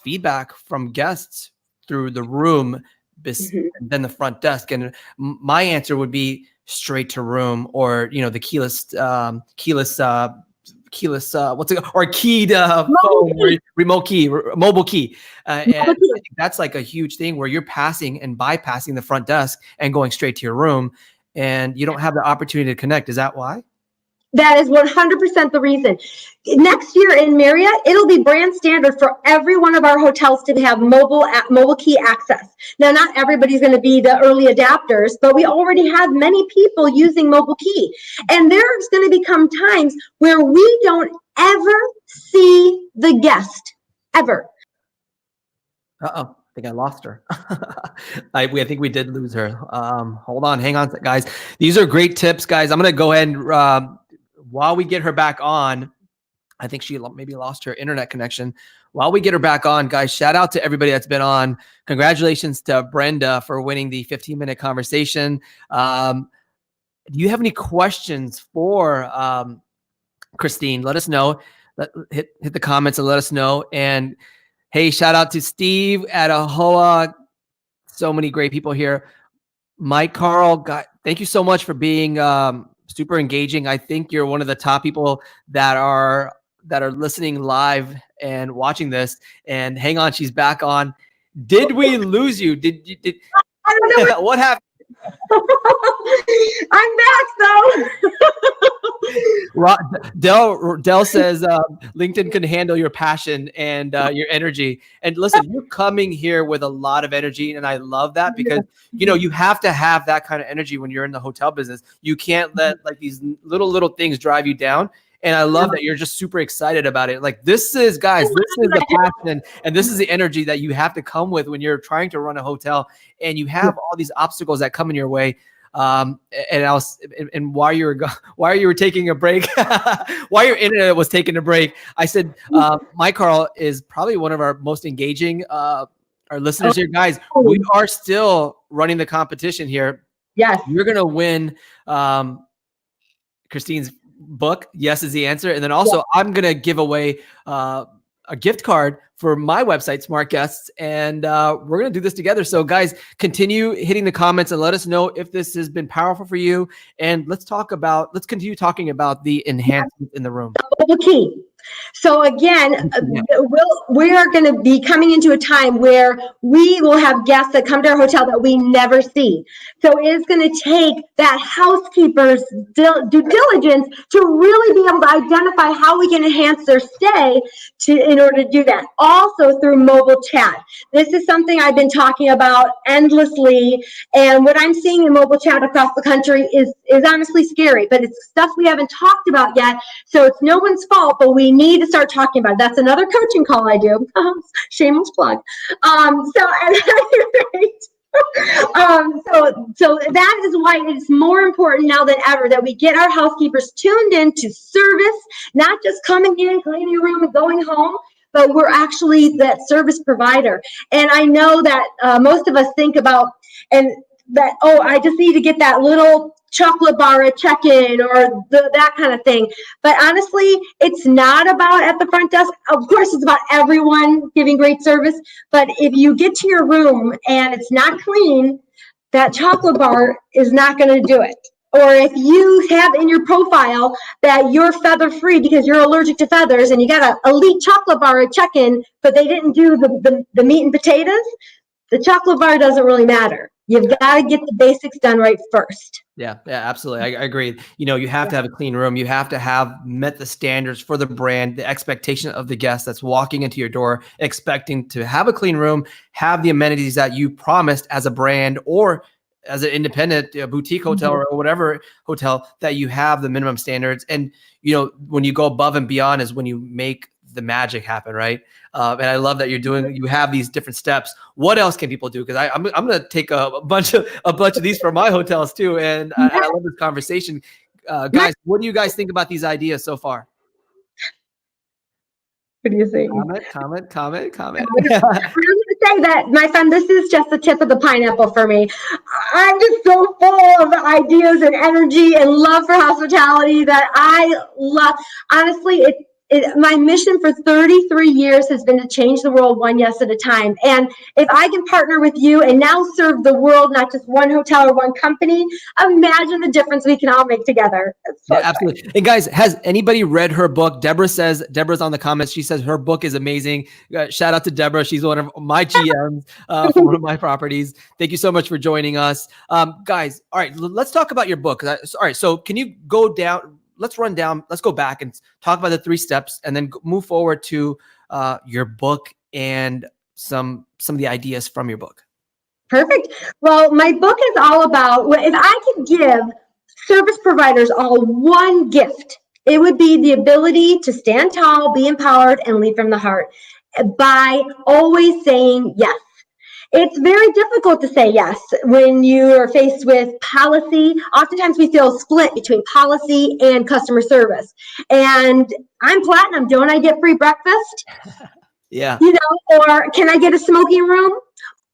feedback from guests through the room and then the front desk. And my answer would be straight to room, or the keyless or keyed phone, remote key, mobile key. And I think that's like a huge thing where you're passing and bypassing the front desk and going straight to your room, and you don't have the opportunity to connect. Is that why? That is 100% the reason. Next year in Marriott, it'll be brand standard for every one of our hotels to have mobile key access. Now, not everybody's going to be the early adapters, but we already have many people using mobile key. And there's going to become times where we don't ever see the guest, ever. Uh-oh. I think I lost her. I think we did lose her. Hold on, hang on, guys. These are great tips, guys. I'm going to go ahead and while we get her back on, I think she maybe lost her internet connection. While we get her back on, guys, shout out to everybody that's been on. Congratulations to Brenda for winning the 15-minute conversation. Do you have any questions for Christine? Let us know. Hit the comments and let us know. And hey, shout out to Steve at Ahoa. So many great people here. Mike Carl, thank you so much for being super engaging. I think you're one of the top people that are listening live and watching this. And hang on, she's back on. Did we lose you? Did I don't know what happened? I'm back though. Dell says LinkedIn can handle your passion and your energy. And listen, you're coming here with a lot of energy, and I love that because you have to have that kind of energy when you're in the hotel business. You can't let like these little things drive you down. And I love that you're just super excited about it. Like this is the passion and this is the energy that you have to come with when you're trying to run a hotel and you have all these obstacles that come in your way. And while you were taking a break, while your internet was taking a break, I said, Mike Carl is probably one of our most engaging our listeners here. Guys, we are still running the competition here. Yes. You're going to win Christine's book. Yes is the answer. And then also I'm going to give away a gift card for my website, Smart Guests, and we're going to do this together. So guys, continue hitting the comments and let us know if this has been powerful for you. And let's continue talking about the enhancements in the room. The key. So again, we are going to be coming into a time where we will have guests that come to our hotel that we never see. So it's going to take that housekeeper's due diligence to really be able to identify how we can enhance their stay in order to do that. Also through mobile chat. This is something I've been talking about endlessly, and what I'm seeing in mobile chat across the country is honestly scary, but it's stuff we haven't talked about yet. So it's no one's fault, but we need to start talking about it. That's another coaching call I do. Shameless plug. So at any rate, so that is why it's more important now than ever that we get our housekeepers tuned in to service, not just coming in, cleaning your room and going home, but we're actually that service provider. And I know that most of us think about I just need to get that little chocolate bar at check-in or that kind of thing. But honestly, it's not about at the front desk. Of course, it's about everyone giving great service. But if you get to your room and it's not clean, that chocolate bar is not going to do it. Or if you have in your profile that you're feather-free because you're allergic to feathers and you got an elite chocolate bar at check-in, but they didn't do the meat and potatoes, the chocolate bar doesn't really matter. You've got to get the basics done right first. Yeah, absolutely. I agree. You have to have a clean room. You have to have met the standards for the brand, the expectation of the guest that's walking into your door, expecting to have a clean room, have the amenities that you promised as a brand or as an independent boutique hotel or whatever hotel, that you have the minimum standards. And, when you go above and beyond is when you make the magic happen, right? And I love that you have these different steps. What else can people do? Because I'm going to take a bunch of these for my hotels too. And I love this conversation. Guys, what do you guys think about these ideas so far? What do you think? Comment. I'm going to say that, my friend, this is just the tip of the pineapple for me. I'm just so full of ideas and energy and love for hospitality that I love. Honestly, my mission for 33 years has been to change the world one yes at a time. And if I can partner with you and now serve the world, not just one hotel or one company, imagine the difference we can all make together. Yeah, absolutely. And guys, has anybody read her book? Deborah's on the comments. She says her book is amazing. Shout out to Deborah. She's one of my GMs for one of my properties. Thank you so much for joining us. Guys, all right, let's talk about your book. All right, so can you go down? Let's go back and talk about the 3 steps and then move forward to your book and some of the ideas from your book. Perfect. Well, my book is all about, if I could give service providers all one gift, it would be the ability to stand tall, be empowered, and lead from the heart by always saying yes. It's very difficult to say yes when you are faced with policy. Oftentimes we feel split between policy and customer service. And I'm platinum. Don't I get free breakfast? Yeah. Or can I get a smoking room?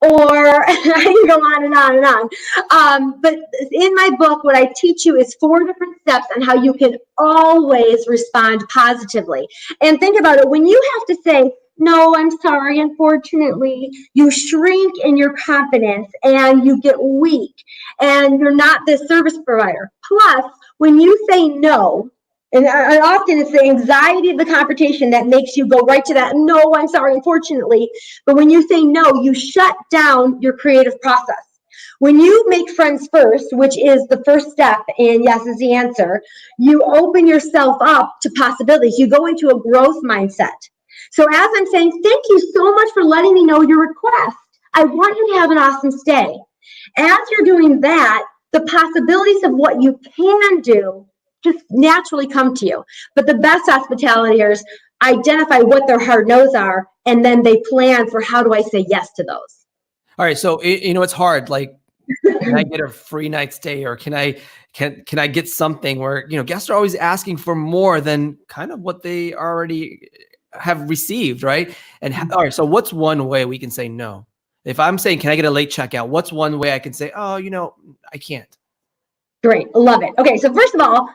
Or I can go on and on and on. But in my book, what I teach you is 4 different steps on how you can always respond positively. And think about it. When you have to say, no, I'm sorry, unfortunately, you shrink in your confidence and you get weak and you're not the service provider. Plus, when you say no, and often it's the anxiety of the confrontation that makes you go right to that, no, I'm sorry, unfortunately. But when you say no, you shut down your creative process. When you make friends first, which is the first step in yes is the answer, you open yourself up to possibilities. You go into a growth mindset. So as I'm saying, thank you so much for letting me know your request. I want you to have an awesome stay. As you're doing that, the possibilities of what you can do just naturally come to you. But the best hospitaliers identify what their hard no's are, and then they plan for how do I say yes to those. All right. So, it's hard. Like, can I get a free night stay, or can I get something where, guests are always asking for more than kind of what they already have received, right? And all right, so what's one way we can say no? If I'm saying, can I get a late checkout? What's one way I can say, oh, I can't? Great, love it. Okay, so first of all,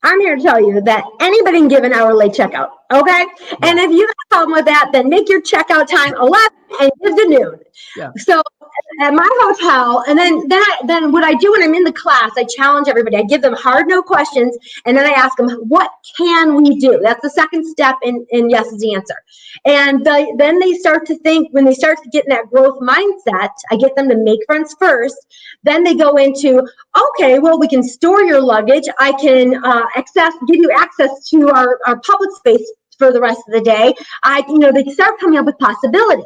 I'm here to tell you that anybody can give an hour late checkout. Okay. Yeah. And if you have a problem with that, then make your checkout time 11 and give to noon. Yeah. So at my hotel, and then what I do when I'm in the class, I challenge everybody. I give them hard no questions, and then I ask them, what can we do? That's the second step in yes is the answer. And then they start to think, when they start to get in that growth mindset, I get them to make friends first. Then they go into, okay, well, we can store your luggage. I can give you access to our public space for the rest of the day. They start coming up with possibilities.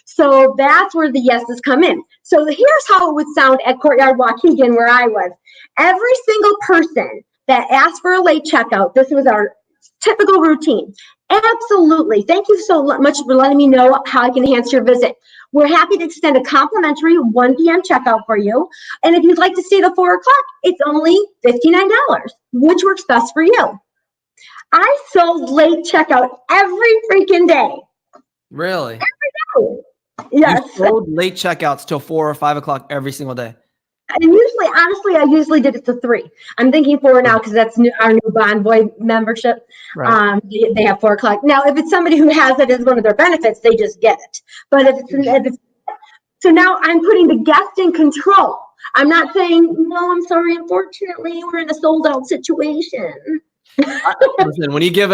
So that's where the yeses come in. So here's how it would sound at Courtyard Waukegan, where I was. Every single person that asked for a late checkout, this was our typical routine. Absolutely. Thank you so much for letting me know how I can enhance your visit. We're happy to extend a complimentary 1 p.m. checkout for you. And if you'd like to stay till 4 o'clock, it's only $59, which works best for you. I sold late checkout every freaking day. Really? Every day. Yes. You sold late checkouts till 4 or 5 o'clock every single day. And I usually did it to 3. I'm thinking 4 now because that's our new Bonvoy membership. Right. They have 4 o'clock. Now, if it's somebody who has it as one of their benefits, they just get it. But if it's so now I'm putting the guest in control. I'm not saying, no, I'm sorry, unfortunately, we're in a sold out situation. Listen, when you give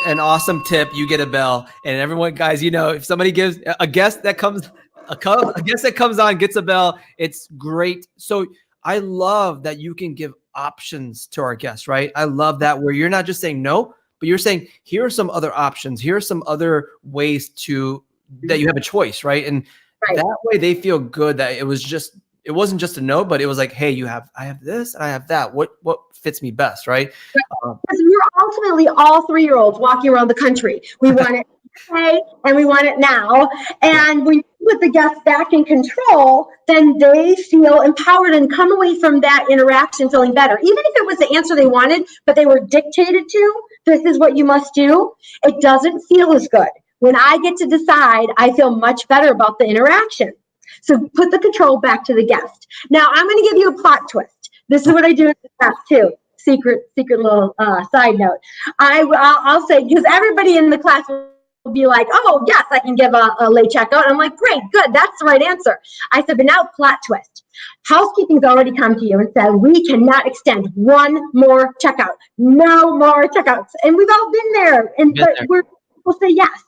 an awesome tip, you get a bell. And everyone, guys, if somebody gives a guest that comes on gets a bell, it's great. So I love that you can give options to our guests, right? I love that, where you're not just saying no, but you're saying, here are some other options. Here are some other ways that you have a choice, right? And that way they feel good that it wasn't just a no, but it was like, hey, I have this and I have that. What fits me best, right? Because we're ultimately all 3-year-olds walking around the country. We want it today and we want it now. And when you put the guests back in control, then they feel empowered and come away from that interaction feeling better. Even if it was the answer they wanted, but they were dictated to, this is what you must do, it doesn't feel as good. When I get to decide, I feel much better about the interaction. So put the control back to the guest. Now, I'm going to give you a plot twist. This is what I do in the class, too. Secret little side note. I'll say, because everybody in the class will be like, oh, yes, I can give a late checkout. I'm like, great, good, that's the right answer. I said, but now plot twist. Housekeeping's already come to you and said, we cannot extend one more checkout. No more checkouts. And we've all been there. We'll say yes.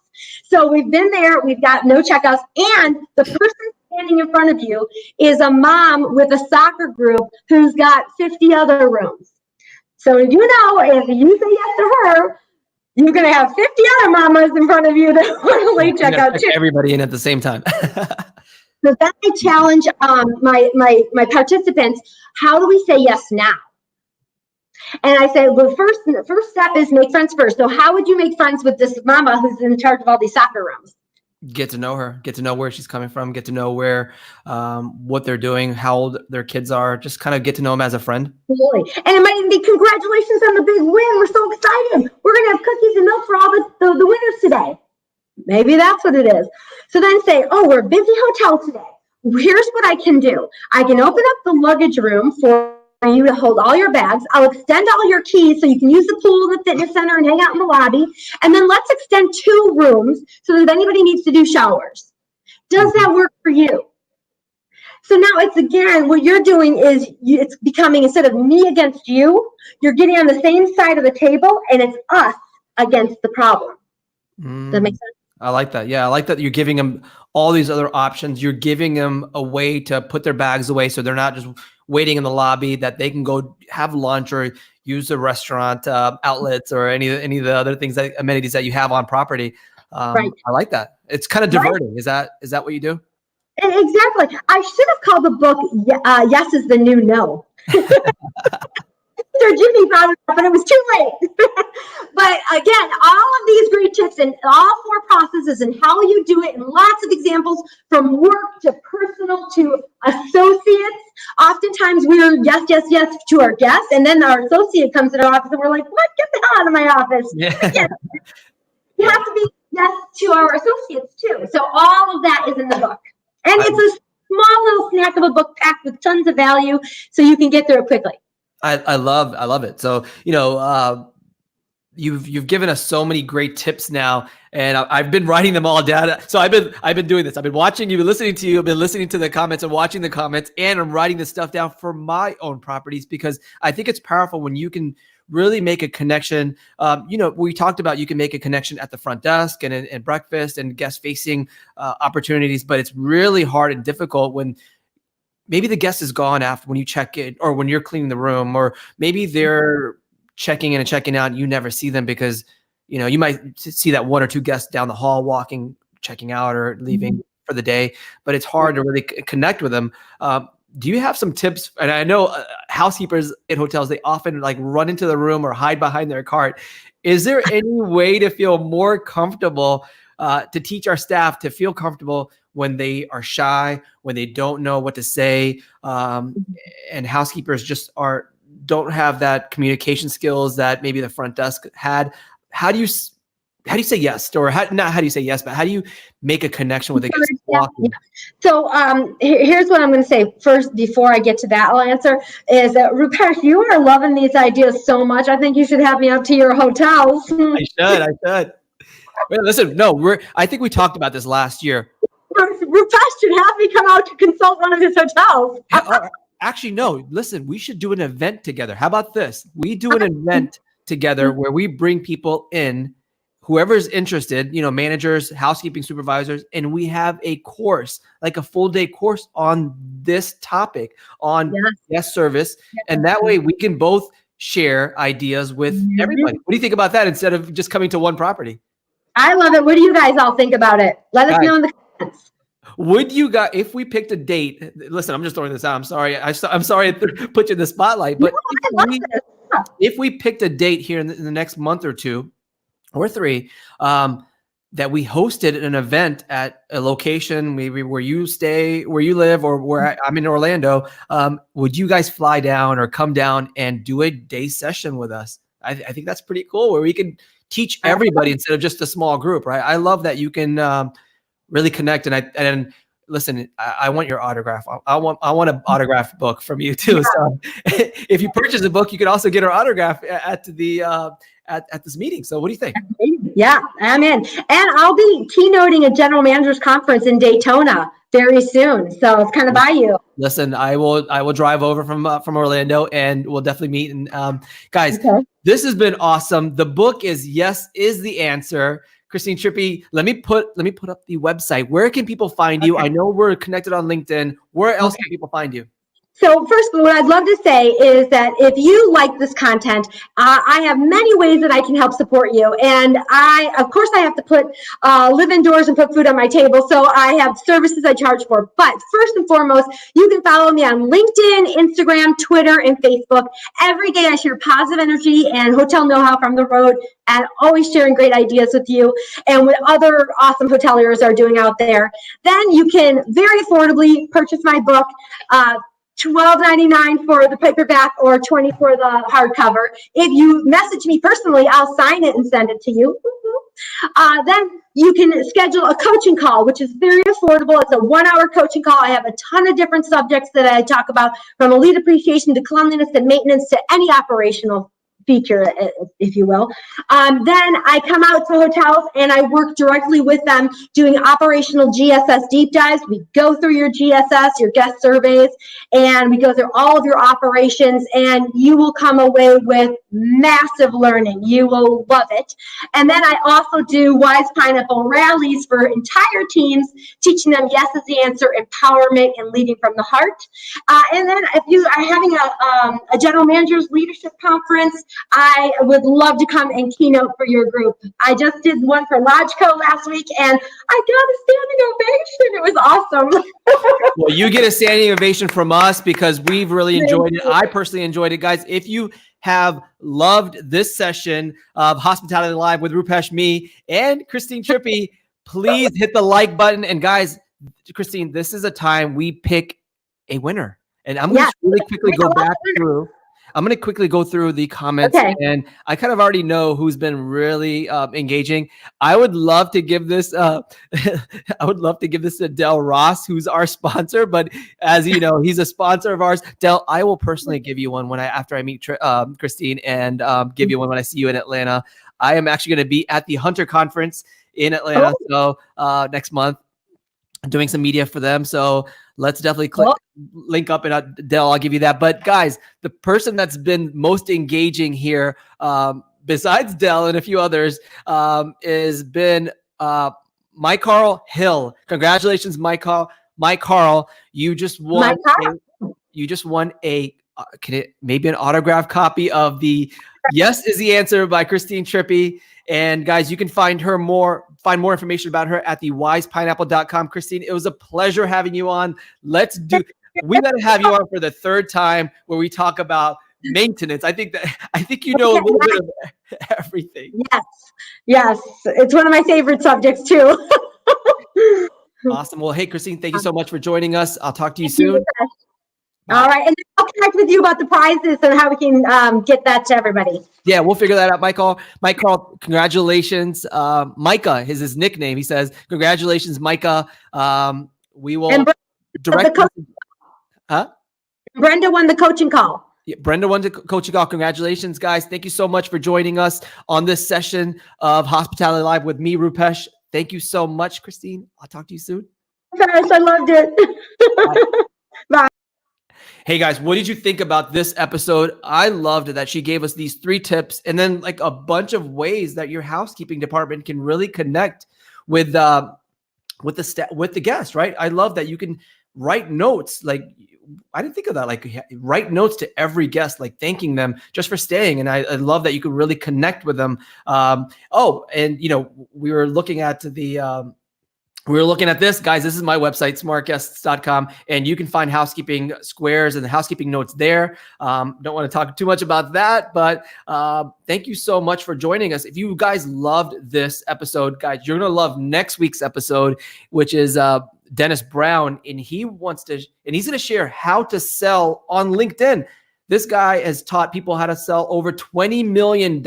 So we've been there, we've got no checkouts, and the person standing in front of you is a mom with a soccer group who's got 50 other rooms. So if you say yes to her, you're going to have 50 other mamas in front of you that want to late checkout too. Everybody in at the same time. So then I challenge my participants, how do we say yes now? And I say, well, the first step is make friends first. So how would you make friends with this mama who's in charge of all these soccer rooms? Get to know her, get to know where she's coming from, get to know what they're doing, how old their kids are, just kind of get to know them as a friend. Absolutely. And it might even be congratulations on the big win. We're so excited. We're going to have cookies and milk for all the winners today. Maybe that's what it is. So then say, oh, we're a busy hotel today. Here's what I can do. I can open up the luggage room for you to hold all your bags. I'll extend all your keys so you can use the pool and the fitness center and hang out in the lobby. And then let's extend 2 rooms so that if anybody needs to do showers. Does that work for you? So now it's, again, what you're doing is it's becoming, instead of me against you, you're getting on the same side of the table and it's us against the problem. Does that make sense? I like that. Yeah, I like that you're giving them all these other options. You're giving them a way to put their bags away so they're not just waiting in the lobby, that they can go have lunch or use the restaurant outlets or any of the other amenities that you have on property. Right. I like that. It's kind of diverting. Right. Is that what you do? Exactly. I should have called the book Yes is the New No. Jimmy brought it up and it was too late. But again, all of these great tips and all 4 processes and how you do it, and lots of examples from work to personal to associates. Oftentimes we're yes to our guests, and then our associate comes to our office and we're like, what? Get the hell out of my office. Yeah. You have to be yes to our associates too. So all of that is in the book. And it's a small little snack of a book packed with tons of value so you can get through it quickly. I love it. So, you've given us so many great tips now, and I've been writing them all down. So I've been doing this. I've been watching you, listening to you, I've been listening to the comments and watching the comments, and I'm writing this stuff down for my own properties because I think it's powerful when you can really make a connection. We talked about you can make a connection at the front desk and breakfast and guest facing opportunities, but it's really hard and difficult when maybe the guest is gone after when you check in or when you're cleaning the room, or maybe they're checking in and checking out and you never see them because, you might see that one or two guests down the hall walking, checking out or leaving for the day, but it's hard to really connect with them. Do you have some tips? And I know housekeepers in hotels, they often like run into the room or hide behind their cart. Is there any way to feel more comfortable, to teach our staff to feel comfortable when they are shy, when they don't know what to say, and housekeepers just don't have that communication skills that maybe the front desk had? How do you say yes, or not how do you say yes, but how do you make a connection with the guest walking? So here's what I'm going to say first before I get to that. I'll answer is that Rupesh, you are loving these ideas so much. I think you should have me up to your hotels. I should. Wait, listen, no, I think we talked about this last year. Rupesh should have me come out to consult one of his hotels. Actually, no, listen, we should do an event together. How about this? We do an event together where we bring people in, whoever's interested, managers, housekeeping supervisors, and we have a course, like a full day course on this topic, on guest service. And that way we can both share ideas with everybody. What do you think about that instead of just coming to one property? I love it. What do you guys all think about it? Let us know in the comments. Would you guys, if we picked a date, listen, I'm just throwing this out. I'm sorry. I'm sorry to put you in the spotlight, but if we picked a date here in the next month or two or three, that we hosted an event at a location, maybe where you stay, where you live, or where I'm in Orlando, would you guys fly down or come down and do a day session with us? I think that's pretty cool, where we can teach everybody instead of just a small group, right? I love that you can really connect. And listen, I want your autograph. I want an autograph book from you too. So if you purchase a book, you could also get our autograph at this meeting. So what do you think? Yeah, I'm in. And I'll be keynoting a general managers conference in Daytona very soon. So it's kind of by you. Listen, I will drive over from Orlando, and we'll definitely meet. And guys, This has been awesome. The book is Yes is the Answer. Christine, Trippi, let me put up the website. Where can people find you? I know we're connected on LinkedIn. Where else can people find you? So first, what I'd love to say is that if you like this content, I have many ways that I can help support you. And of course, I have to live indoors and put food on my table. So I have services I charge for. But first and foremost, you can follow me on LinkedIn, Instagram, Twitter, and Facebook. Every day I share positive energy and hotel know-how from the road, and always sharing great ideas with you and what other awesome hoteliers are doing out there. Then you can very affordably purchase my book, $12.99 for the paperback or $20 for the hardcover. If you message me personally, I'll sign it and send it to you. Then you can schedule a coaching call, which is very affordable. It's a 1-hour coaching call. I have a ton of different subjects that I talk about, from elite appreciation to cleanliness to maintenance to any operational feature, if you will. Then I come out to hotels and I work directly with them doing operational GSS deep dives. We go through your GSS, your guest surveys, and we go through all of your operations, and you will come away with massive learning. You will love it. And then I also do Wise Pineapple rallies for entire teams, teaching them yes is the answer, empowerment, and leading from the heart. And then if you are having a general managers leadership conference, I would love to come and keynote for your group. I just did one for LodgeCo last week, and I got a standing ovation. It was awesome. Well, you get a standing ovation from us because we've really enjoyed it. I personally enjoyed it, guys. If you have loved this session of Hospitality Live with Rupesh, me, and Christine Trippi, please hit the like button. And guys, Christine, this is a time we pick a winner. And I'm going to really quickly go back through. I'm going to quickly go through the comments, and I kind of already know who's been really engaging. I would love to give this. I would love to give this to Del Ross, who's our sponsor. But as you know, he's a sponsor of ours. Del, I will personally give you one after I meet Christine, and give you one when I see you in Atlanta. I am actually going to be at the Hunter Conference in Atlanta. So next month, doing some media for them. So let's definitely link up, and Dell, I'll give you that. But guys, the person that's been most engaging here, besides Dell and a few others, has been Mike Carl Hill. Congratulations, Mike Carl. You just won. Maybe an autographed copy of the "Yes Is the Answer" by Christine Trippi. And guys, you can find more information about her at thewisepineapple.com. Christine, it was a pleasure having you on. We got to have you on for the third time where we talk about maintenance. I think you know a little bit of everything. Yes. It's one of my favorite subjects too. Awesome. Well, hey, Christine, thank you so much for joining us. I'll talk to you soon. All right. And I'll connect with you about the prizes and how we can get that to everybody. Yeah, we'll figure that out. Mike Carl, congratulations. Micah is his nickname. He says, congratulations, Micah. We will direct. Brenda won the coaching call. Yeah, Brenda won the coaching call. Congratulations, guys. Thank you so much for joining us on this session of Hospitality Live with me, Rupesh. Thank you so much, Christine. I'll talk to you soon. Yes, I loved it. Bye. Hey guys, what did you think about this episode? I loved that she gave us these 3 tips and then like a bunch of ways that your housekeeping department can really connect with the guest, right? I love that you can write notes. Like, I didn't think of that. Like, write notes to every guest, like thanking them just for staying. And I love that you can really connect with them. And we were looking at this, guys. This is my website, smartguests.com, and you can find housekeeping squares and the housekeeping notes there. Don't want to talk too much about that, but thank you so much for joining us. If you guys loved this episode, guys, you're going to love next week's episode, which is Dennis Brown, and he's going to share how to sell on LinkedIn. This guy has taught people how to sell over $20 million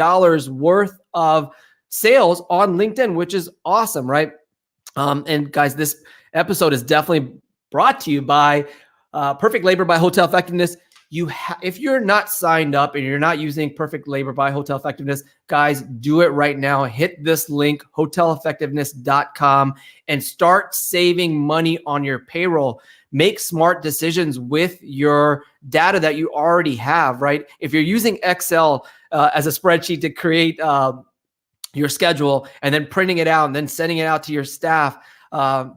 worth of sales on LinkedIn, which is awesome, right? And guys, this episode is definitely brought to you by PerfectLabor by Hotel Effectiveness. If you're not signed up and you're not using PerfectLabor by Hotel Effectiveness, guys, do it right now. Hit this link, hoteleffectiveness.com, and start saving money on your payroll. Make smart decisions with your data that you already have, right? If you're using Excel as a spreadsheet to create your schedule and then printing it out and then sending it out to your staff,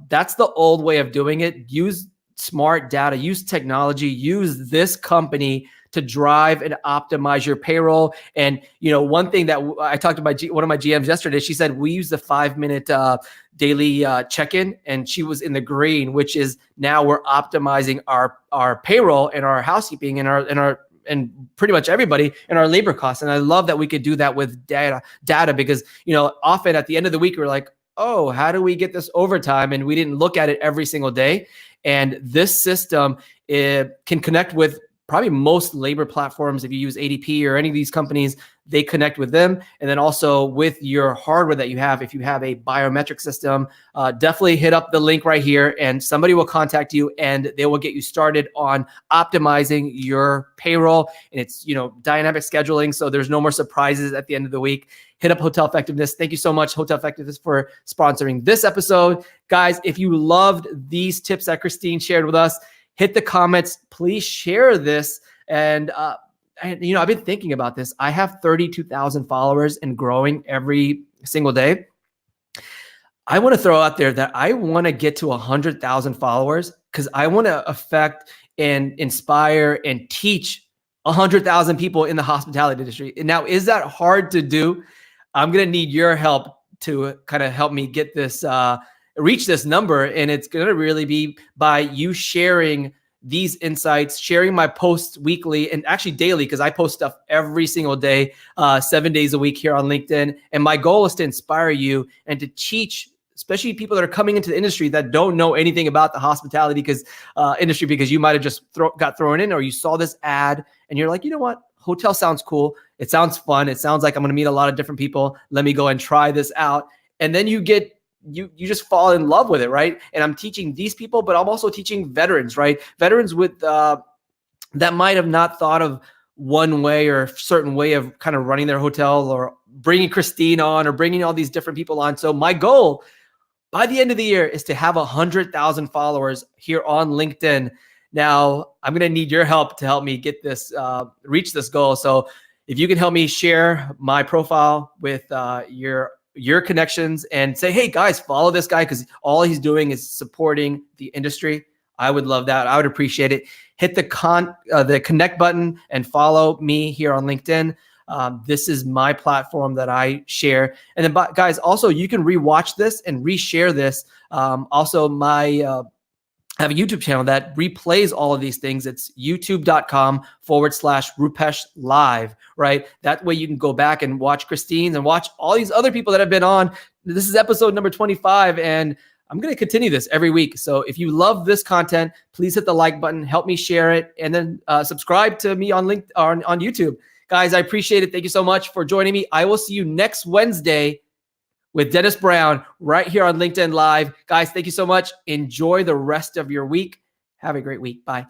that's the old way of doing it. Use smart data, use technology, use this company to drive and optimize your payroll. And, one thing that I talked to one of my GMs yesterday, she said, we use the 5-minute daily check-in, and she was in the green, which is now we're optimizing our payroll and our housekeeping and pretty much everybody in our labor costs. And I love that we could do that with data because, often at the end of the week, we're like, oh, how do we get this overtime? And we didn't look at it every single day. And this system can connect with probably most labor platforms. If you use ADP or any of these companies, they connect with them. And then also with your hardware that you have, if you have a biometric system, definitely hit up the link right here and somebody will contact you and they will get you started on optimizing your payroll. And it's, dynamic scheduling. So there's no more surprises at the end of the week. Hit up Hotel Effectiveness. Thank you so much, Hotel Effectiveness, for sponsoring this episode. Guys, if you loved these tips that Christine shared with us, hit the comments. Please share this. And, I've been thinking about this. I have 32,000 followers and growing every single day. I want to throw out there that I want to get to 100,000 followers because I want to affect and inspire and teach 100,000 people in the hospitality industry. And now, is that hard to do? I'm going to need your help to kind of help me get this, reach this number. And it's going to really be by you sharing these insights, sharing my posts weekly and actually daily, because I post stuff every single day, 7 days a week here on LinkedIn. And my goal is to inspire you and to teach, especially people that are coming into the industry that don't know anything about the hospitality industry, because you might have just got thrown in, or you saw this ad and you're like, you know what? Hotel sounds cool. It sounds fun. It sounds like I'm going to meet a lot of different people. Let me go and try this out. And then you just fall in love with it, right? And I'm teaching these people, but I'm also teaching veterans, right? Veterans with that might have not thought of one way or a certain way of kind of running their hotel or bringing Christine on or bringing all these different people on. So my goal by the end of the year is to have 100,000 followers here on LinkedIn. Now, I'm going to need your help to help me get this, reach this goal. So if you can help me share my profile with your connections and say, hey guys, follow this guy because all he's doing is supporting the industry. I would love that. I would appreciate it. Hit the connect button and follow me here on LinkedIn. This is my platform that I share. And then guys, also you can rewatch this and reshare this. Also I have a YouTube channel that replays all of these things. It's youtube.com/Rupesh Live, right? That way you can go back and watch Christine's and watch all these other people that have been on. This is episode number 25, and I'm going to continue this every week. So if you love this content, please hit the like button, help me share it, and then subscribe to me on YouTube. Guys, I appreciate it. Thank you so much for joining me. I will see you next Wednesday with Dennis Brown right here on LinkedIn Live. Guys, thank you so much. Enjoy the rest of your week. Have a great week. Bye.